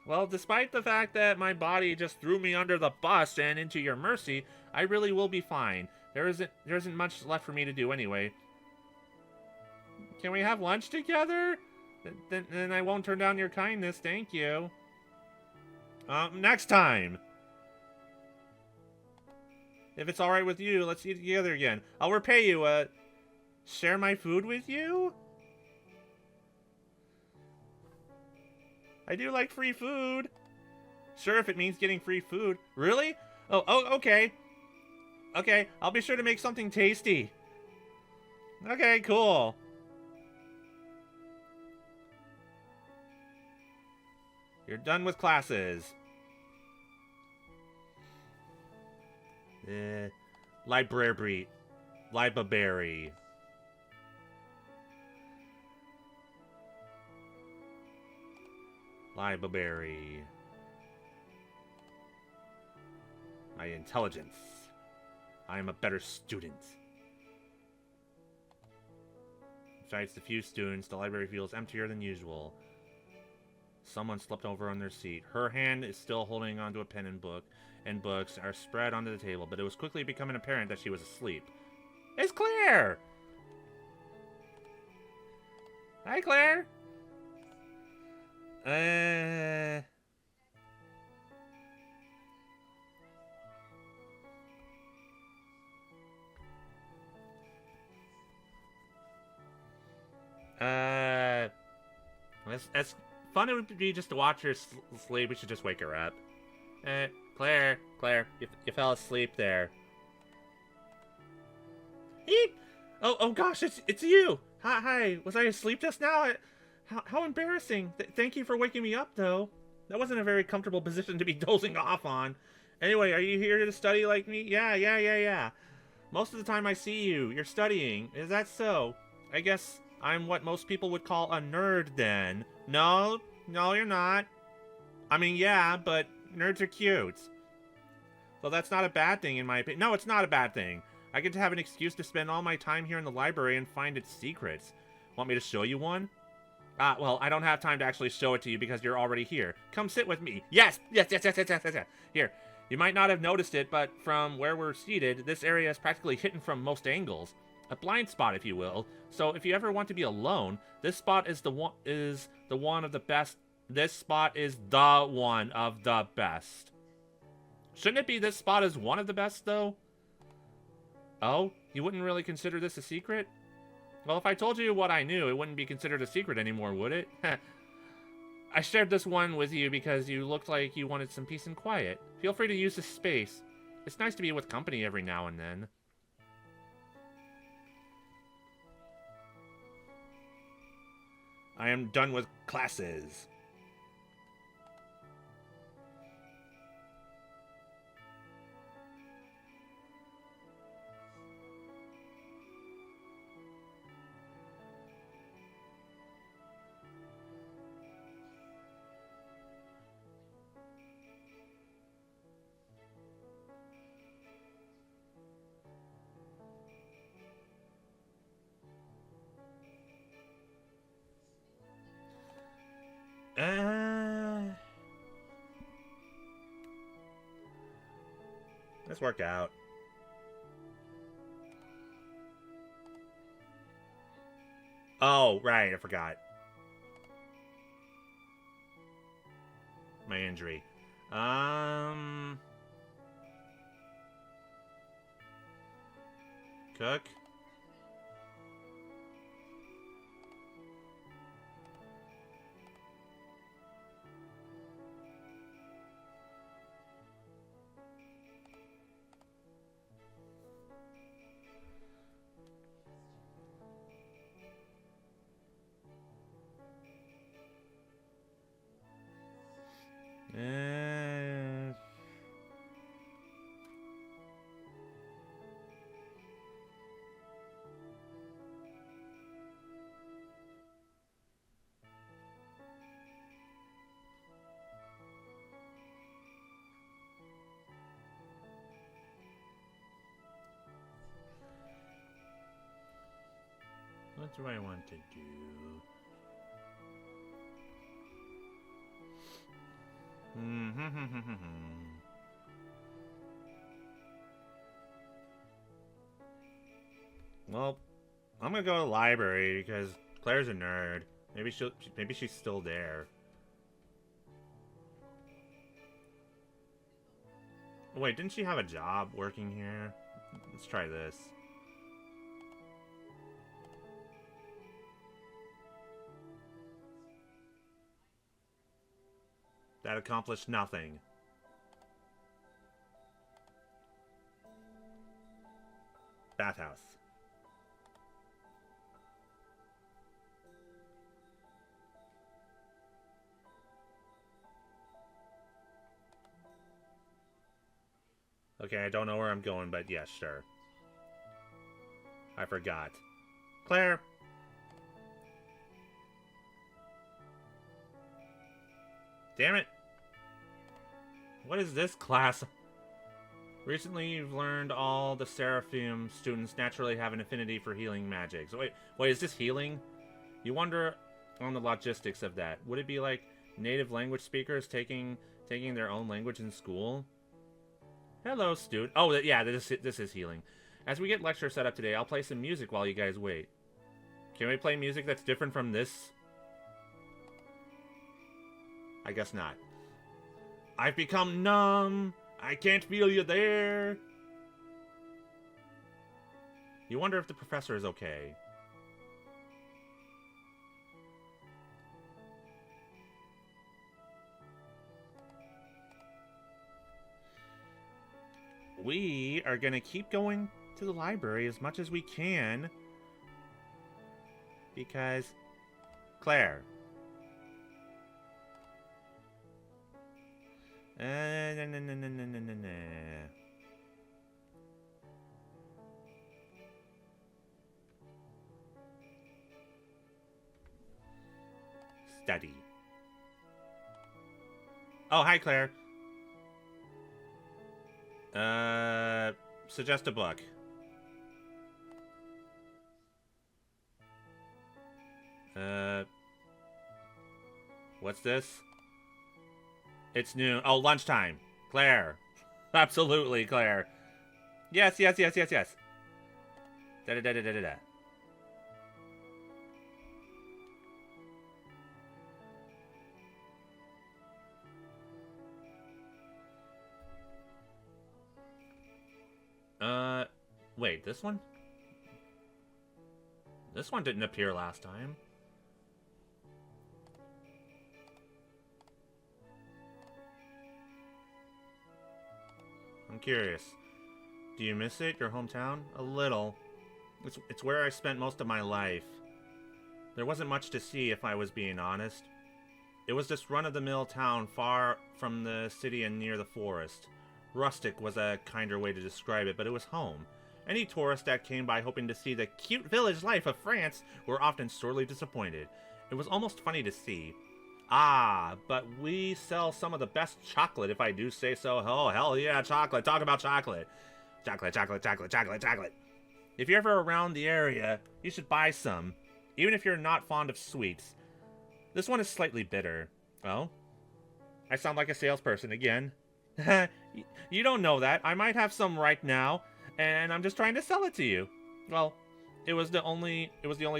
Well, despite the fact that my body just threw me under the bus and into your mercy, I really will be fine. There isn't much left for me to do anyway. Can we have lunch together? Then I won't turn down your kindness, thank you. Next time. If it's alright with you, let's eat together again. I'll repay you, share my food with you? I do like free food. Sure, if it means getting free food. Really? Oh, okay. Okay, I'll be sure to make something tasty. Okay, cool. You're done with classes. Library. Library. Library. My intelligence. I am a better student. Besides the few students, the library feels emptier than usual. Someone slept over on their seat. Her hand is still holding onto a pen and book, and books are spread onto the table, but it was quickly becoming apparent that she was asleep. It's Claire! Hi, Claire! As fun it would be just to watch her sleep, we should just wake her up. Claire, Claire, you fell asleep there. Eep! Oh gosh, it's you! Hi, was I asleep just now? How embarrassing. Thank you for waking me up, though. That wasn't a very comfortable position to be dozing off on. Anyway, are you here to study like me? Yeah. Most of the time I see you, you're studying. Is that so? I guess I'm what most people would call a nerd then. No, you're not. I mean, yeah, but nerds are cute. So that's not a bad thing in my opinion. No, it's not a bad thing. I get to have an excuse to spend all my time here in the library and find its secrets. Want me to show you one? Well, I don't have time to actually show it to you because you're already here. Come sit with me. Yes. Here, you might not have noticed it, but from where we're seated, this area is practically hidden from most angles. A blind spot, if you will. So if you ever want to be alone, this spot is the one of the best. This spot is the one of the best. Shouldn't it be this spot is one of the best, though? Oh, you wouldn't really consider this a secret? Well, if I told you what I knew, it wouldn't be considered a secret anymore, would it? I shared this one with you because you looked like you wanted some peace and quiet. Feel free to use this space. It's nice to be with company every now and then. I am done with classes. Let's work out. Oh, right, I forgot. My injury. Cook. What do I want to do? Well, I'm gonna go to the library because Claire's a nerd. Maybe she's still there. Wait, didn't she have a job working here? Let's try this. That accomplished nothing. Bathhouse. Okay, I don't know where I'm going, but yes, sure. I forgot. Claire! Damn it! What is this class? Recently, you've learned all the Seraphim students naturally have an affinity for healing magic. So wait, is this healing? You wonder on the logistics of that. Would it be like native language speakers taking their own language in school? Hello, student. Oh, yeah, this is healing. As we get lecture set up today, I'll play some music while you guys wait. Can we play music that's different from this? I guess not. I've become numb. I can't feel you there. You wonder if the professor is okay. we are gonna keep going to the library as much as we can. Because... Claire. No. Study. Oh, hi, Claire. Suggest a book. What's this? It's noon. Oh, lunchtime. Claire. Absolutely, Claire. Yes. Da-da-da-da-da-da. Wait, this one? This one didn't appear last time. I'm curious. Do you miss it, your hometown? A little. It's where I spent most of my life. There wasn't much to see, if I was being honest. It was this run-of-the-mill town far from the city and near the forest. Rustic was a kinder way to describe it, but it was home. Any tourists that came by hoping to see the cute village life of France were often sorely disappointed. It was almost funny to see. Ah, but we sell some of the best chocolate, if I do say so. Oh, hell yeah, chocolate. Talk about chocolate. Chocolate. If you're ever around the area, you should buy some, even if you're not fond of sweets. This one is slightly bitter. Oh? I sound like a salesperson again. You don't know that. I might have some right now, and I'm just trying to sell it to you. Well, it was the only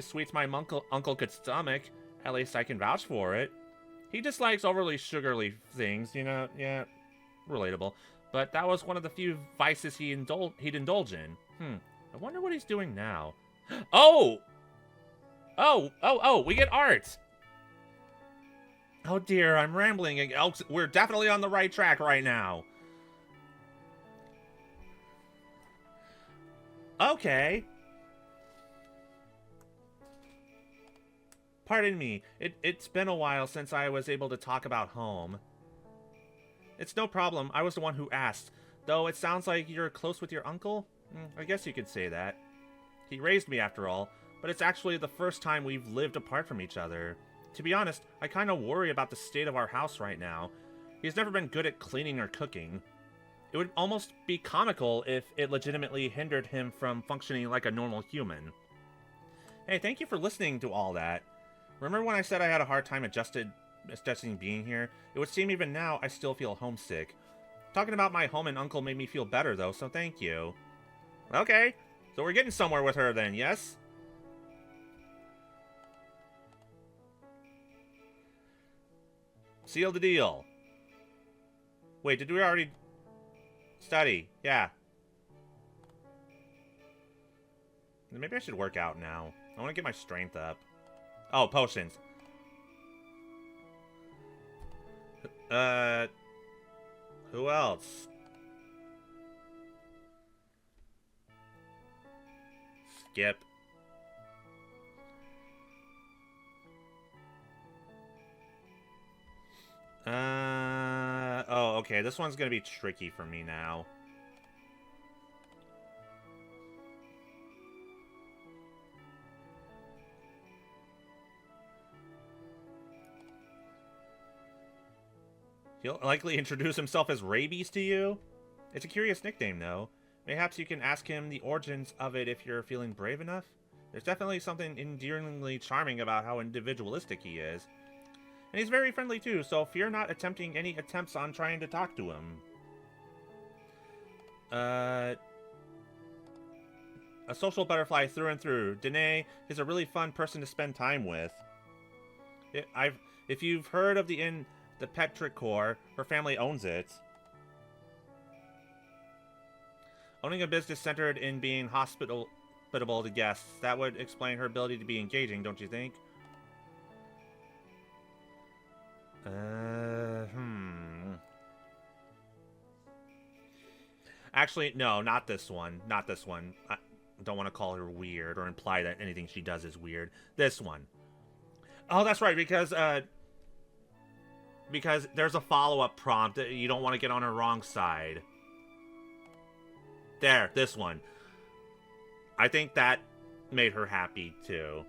sweets my uncle could stomach. At least I can vouch for it. He dislikes overly sugary things, you know, yeah, relatable. But that was one of the few vices he'd indulge in. I wonder what he's doing now. Oh, we get art! Oh dear, I'm rambling. Oh, we're definitely on the right track right now. Okay. Pardon me, it's been a while since I was able to talk about home. It's no problem, I was the one who asked. Though it sounds like you're close with your uncle? I guess you could say that. He raised me after all, but it's actually the first time we've lived apart from each other. To be honest, I kind of worry about the state of our house right now. He's never been good at cleaning or cooking. It would almost be comical if it legitimately hindered him from functioning like a normal human. Hey, thank you for listening to all that. Remember when I said I had a hard time adjusting being here? It would seem even now I still feel homesick. Talking about my home and uncle made me feel better though, so thank you. Okay, so we're getting somewhere with her then, yes? Seal the deal. Wait, did we already... Study, yeah. Maybe I should work out now. I want to get my strength up. Oh, potions. Who else? Skip. Oh, okay, this one's gonna be tricky for me now. He'll likely introduce himself as Rabies to you? It's a curious nickname, though. Perhaps you can ask him the origins of it if you're feeling brave enough? There's definitely something endearingly charming about how individualistic he is. And he's very friendly too, so fear not attempting any attempts on trying to talk to him. A social butterfly through and through. Danae is a really fun person to spend time with. If you've heard of the inn, the Petrichor, her family owns it. Owning a business centered in being hospitable to guests, that would explain her ability to be engaging, don't you think? Actually, no, not this one. Not this one. I don't want to call her weird or imply that anything she does is weird. This one. Oh, that's right, because there's a follow-up prompt. You don't want to get on her wrong side. There, this one. I think that made her happy, too.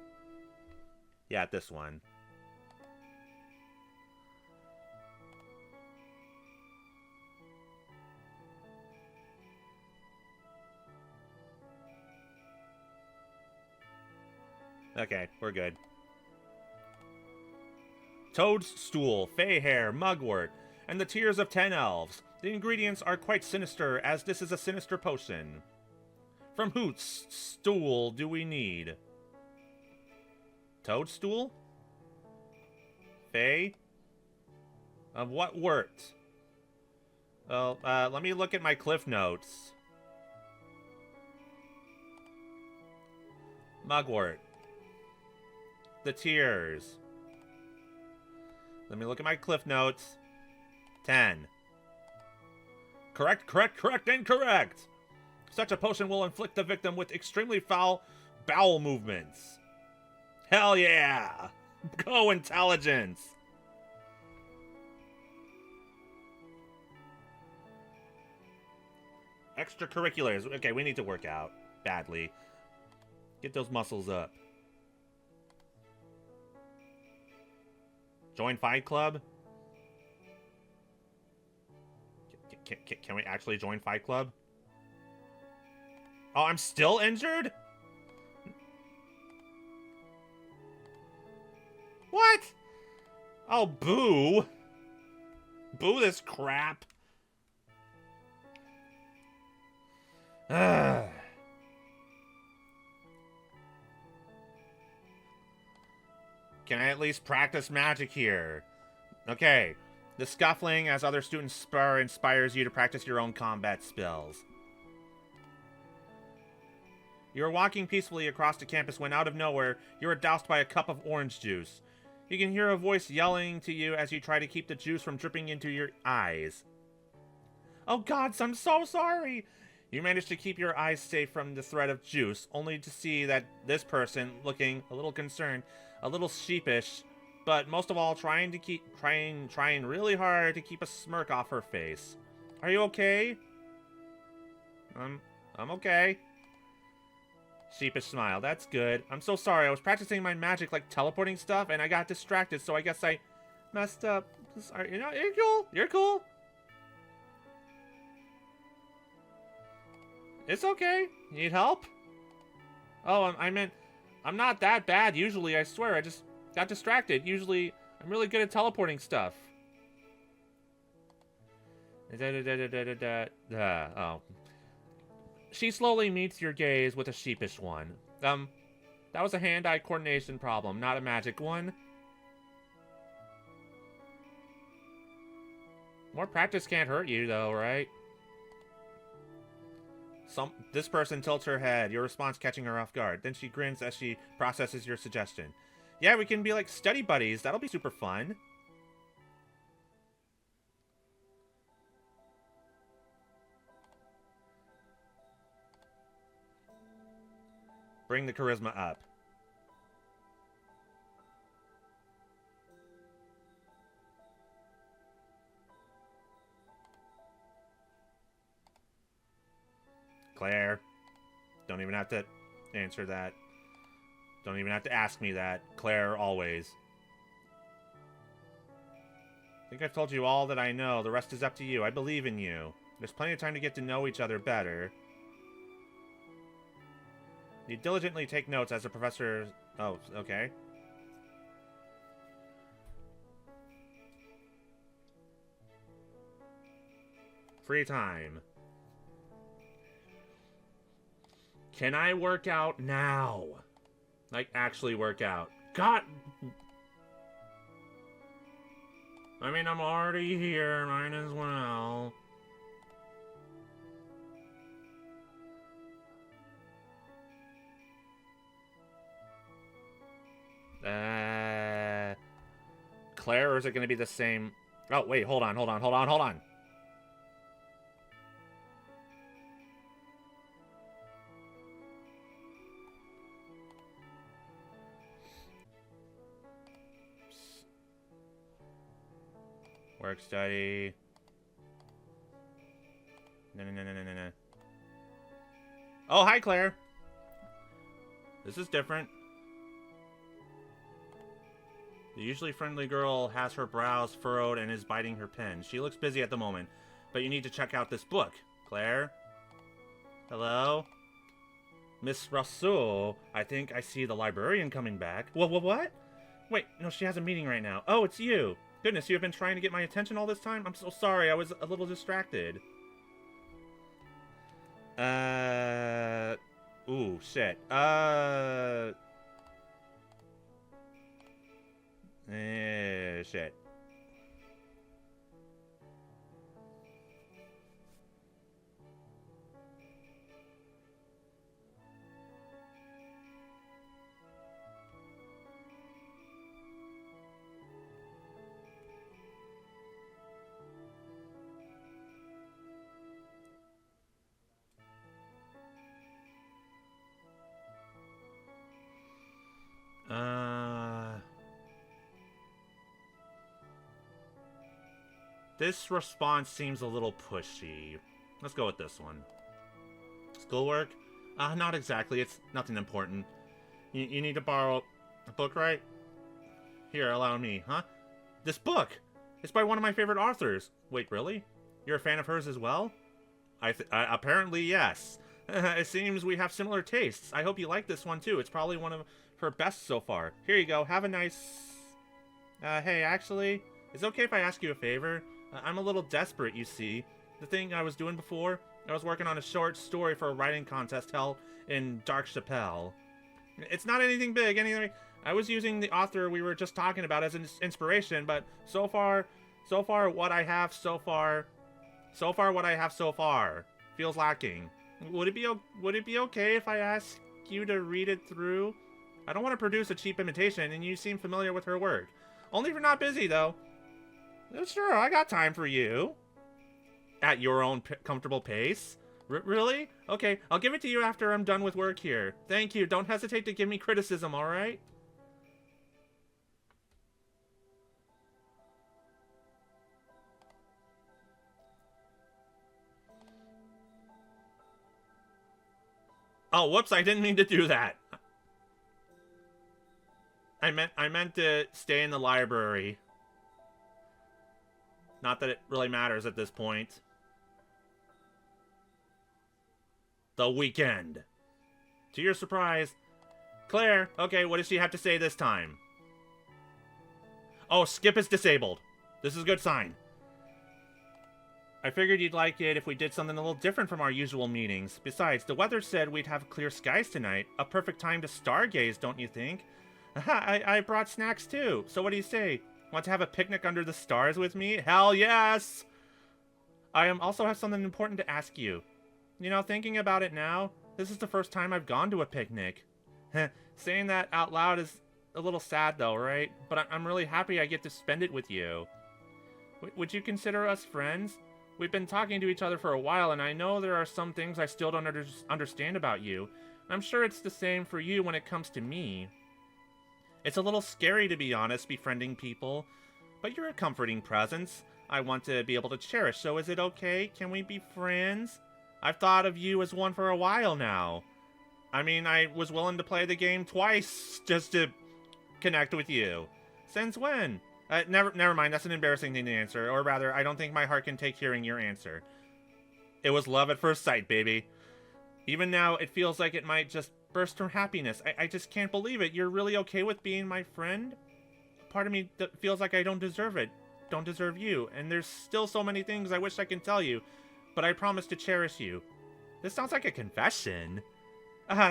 Yeah, this one. Okay, we're good. Toadstool, fey hair, mugwort, and the tears of 10 elves. The ingredients are quite sinister, as this is a sinister potion. From Hoots, stool do we need? Toadstool? Fey? Of what wort? Well, let me look at my cliff notes. Mugwort. The tears. Let me look at my cliff notes. 10. Correct, correct, correct, incorrect! Such a potion will inflict the victim with extremely foul bowel movements. Hell yeah! Go intelligence! Extracurriculars. Okay, we need to work out. Badly. Get those muscles up. Join Fight Club? Can we actually join Fight Club? Oh, I'm still injured? What? Oh, boo. Boo this crap. Ugh. Can I at least practice magic here? Okay. The scuffling as other students spar inspires you to practice your own combat spells. You are walking peacefully across the campus when out of nowhere, you are doused by a cup of orange juice. You can hear a voice yelling to you as you try to keep the juice from dripping into your eyes. Oh gods, I'm so sorry! You manage to keep your eyes safe from the threat of juice, only to see that this person, looking a little concerned, a little sheepish, but most of all trying really hard to keep a smirk off her face. Are you okay? I'm okay. Sheepish smile. That's good. I'm so sorry. I was practicing my magic, like teleporting stuff, and I got distracted, so I guess I messed up. Sorry. You know, you're cool. You're cool. It's okay. Need help? Oh, I meant, I'm not that bad usually, I swear. I just got distracted. Usually, I'm really good at teleporting stuff. Oh. She slowly meets your gaze with a sheepish one. That was a hand-eye coordination problem, not a magic one. More practice can't hurt you, though, right? This person tilts her head, your response catching her off guard. Then she grins as she processes your suggestion. Yeah, we can be like study buddies. That'll be super fun. Bring the charisma up. Claire. Don't even have to answer that. Don't even have to ask me that. Claire, always. I think I've told you all that I know. The rest is up to you. I believe in you. There's plenty of time to get to know each other better. You diligently take notes as a professor... Oh, okay. Free time. Can I work out now? Like, actually work out. God! I mean, I'm already here. Might as well. Claire, or is it going to be the same? Oh, wait, hold on. Work study. No. Oh, hi, Claire. This is different. The usually friendly girl has her brows furrowed and is biting her pen. She looks busy at the moment, but you need to check out this book. Claire? Hello? Miss Rousseau, I think I see the librarian coming back. What? Wait, no, she has a meeting right now. Oh, it's you. Goodness, you have been trying to get my attention all this time? I'm so sorry, I was a little distracted. Ooh, shit. Shit. This response seems a little pushy. Let's go with this one. Schoolwork? Not exactly. It's nothing important. You need to borrow a book, right? Here, allow me, huh? This book! It's by one of my favorite authors. Wait, really? You're a fan of hers as well? Apparently, yes. It seems we have similar tastes. I hope you like this one, too. It's probably one of her best so far. Here you go. Have a nice... hey, actually, is it okay if I ask you a favor? I'm a little desperate, you see. The thing I was doing before, I was working on a short story for a writing contest held in Dark Chapelle. It's not anything big, anyway. I was using the author we were just talking about as an inspiration, but so far what I have so far feels lacking. Would it be okay if I ask you to read it through? I don't want to produce a cheap imitation, and you seem familiar with her work. Only if you're not busy, though. Sure, I got time for you. At your own comfortable pace? Really? Okay, I'll give it to you after I'm done with work here. Thank you. Don't hesitate to give me criticism, alright? Oh, whoops, I didn't mean to do that. I meant to stay in the library. Not that it really matters at this point. The weekend. To your surprise, Claire, okay, what does she have to say this time? Oh, skip is disabled. This is a good sign. I figured you'd like it if we did something a little different from our usual meetings. Besides, the weather said we'd have clear skies tonight. A perfect time to stargaze, don't you think? I brought snacks too. So what do you say? Want to have a picnic under the stars with me? Hell yes! I also have something important to ask you. You know, thinking about it now, this is the first time I've gone to a picnic. Saying that out loud is a little sad though, right? But I'm really happy I get to spend it with you. Would you consider us friends? We've been talking to each other for a while, and I know there are some things I still don't understand about you. I'm sure it's the same for you when it comes to me. It's a little scary, to be honest, befriending people. But you're a comforting presence I want to be able to cherish, so is it okay? Can we be friends? I've thought of you as one for a while now. I mean, I was willing to play the game twice just to connect with you. Since when? Never mind, that's an embarrassing thing to answer. Or rather, I don't think my heart can take hearing your answer. It was love at first sight, baby. Even now, it feels like it might just burst from happiness. I just can't believe it. You're really okay with being my friend? Part of me feels like I don't deserve it. Don't deserve you. And there's still so many things I wish I can tell you. But I promise to cherish you. This sounds like a confession.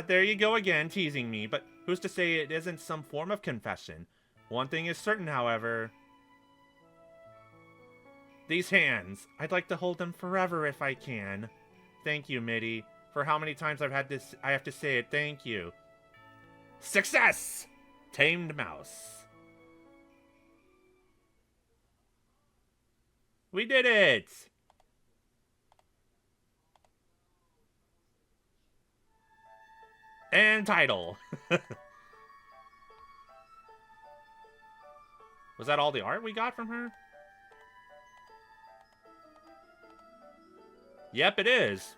There you go again, teasing me. But who's to say it isn't some form of confession? One thing is certain, however. These hands. I'd like to hold them forever if I can. Thank you, Mitty. For how many times I have to say it, thank you. Success! Tamed mouse. We did it! And title. Was that all the art we got from her? Yep, it is.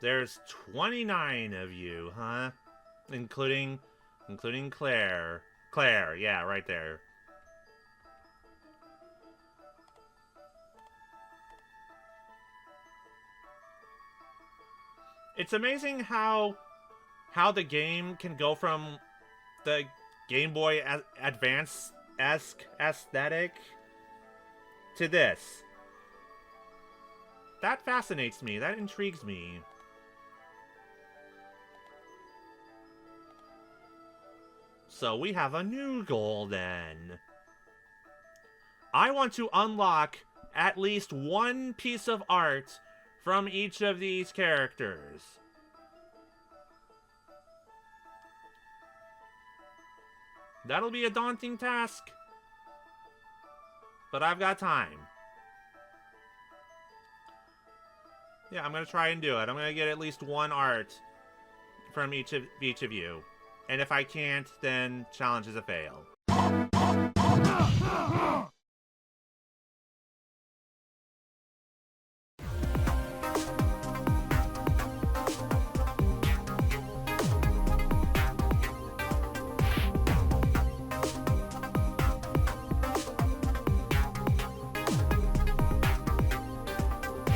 There's 29 of you, huh? Including Claire. Claire, yeah, right there. It's amazing how the game can go from the Game Boy Advance-esque aesthetic to this. That fascinates me. That intrigues me. So we have a new goal then. I want to unlock at least one piece of art from each of these characters. That'll be a daunting task, but I've got time. Yeah, I'm gonna try and do it. I'm gonna get at least one art from each of you. And if I can't, then challenge is a fail.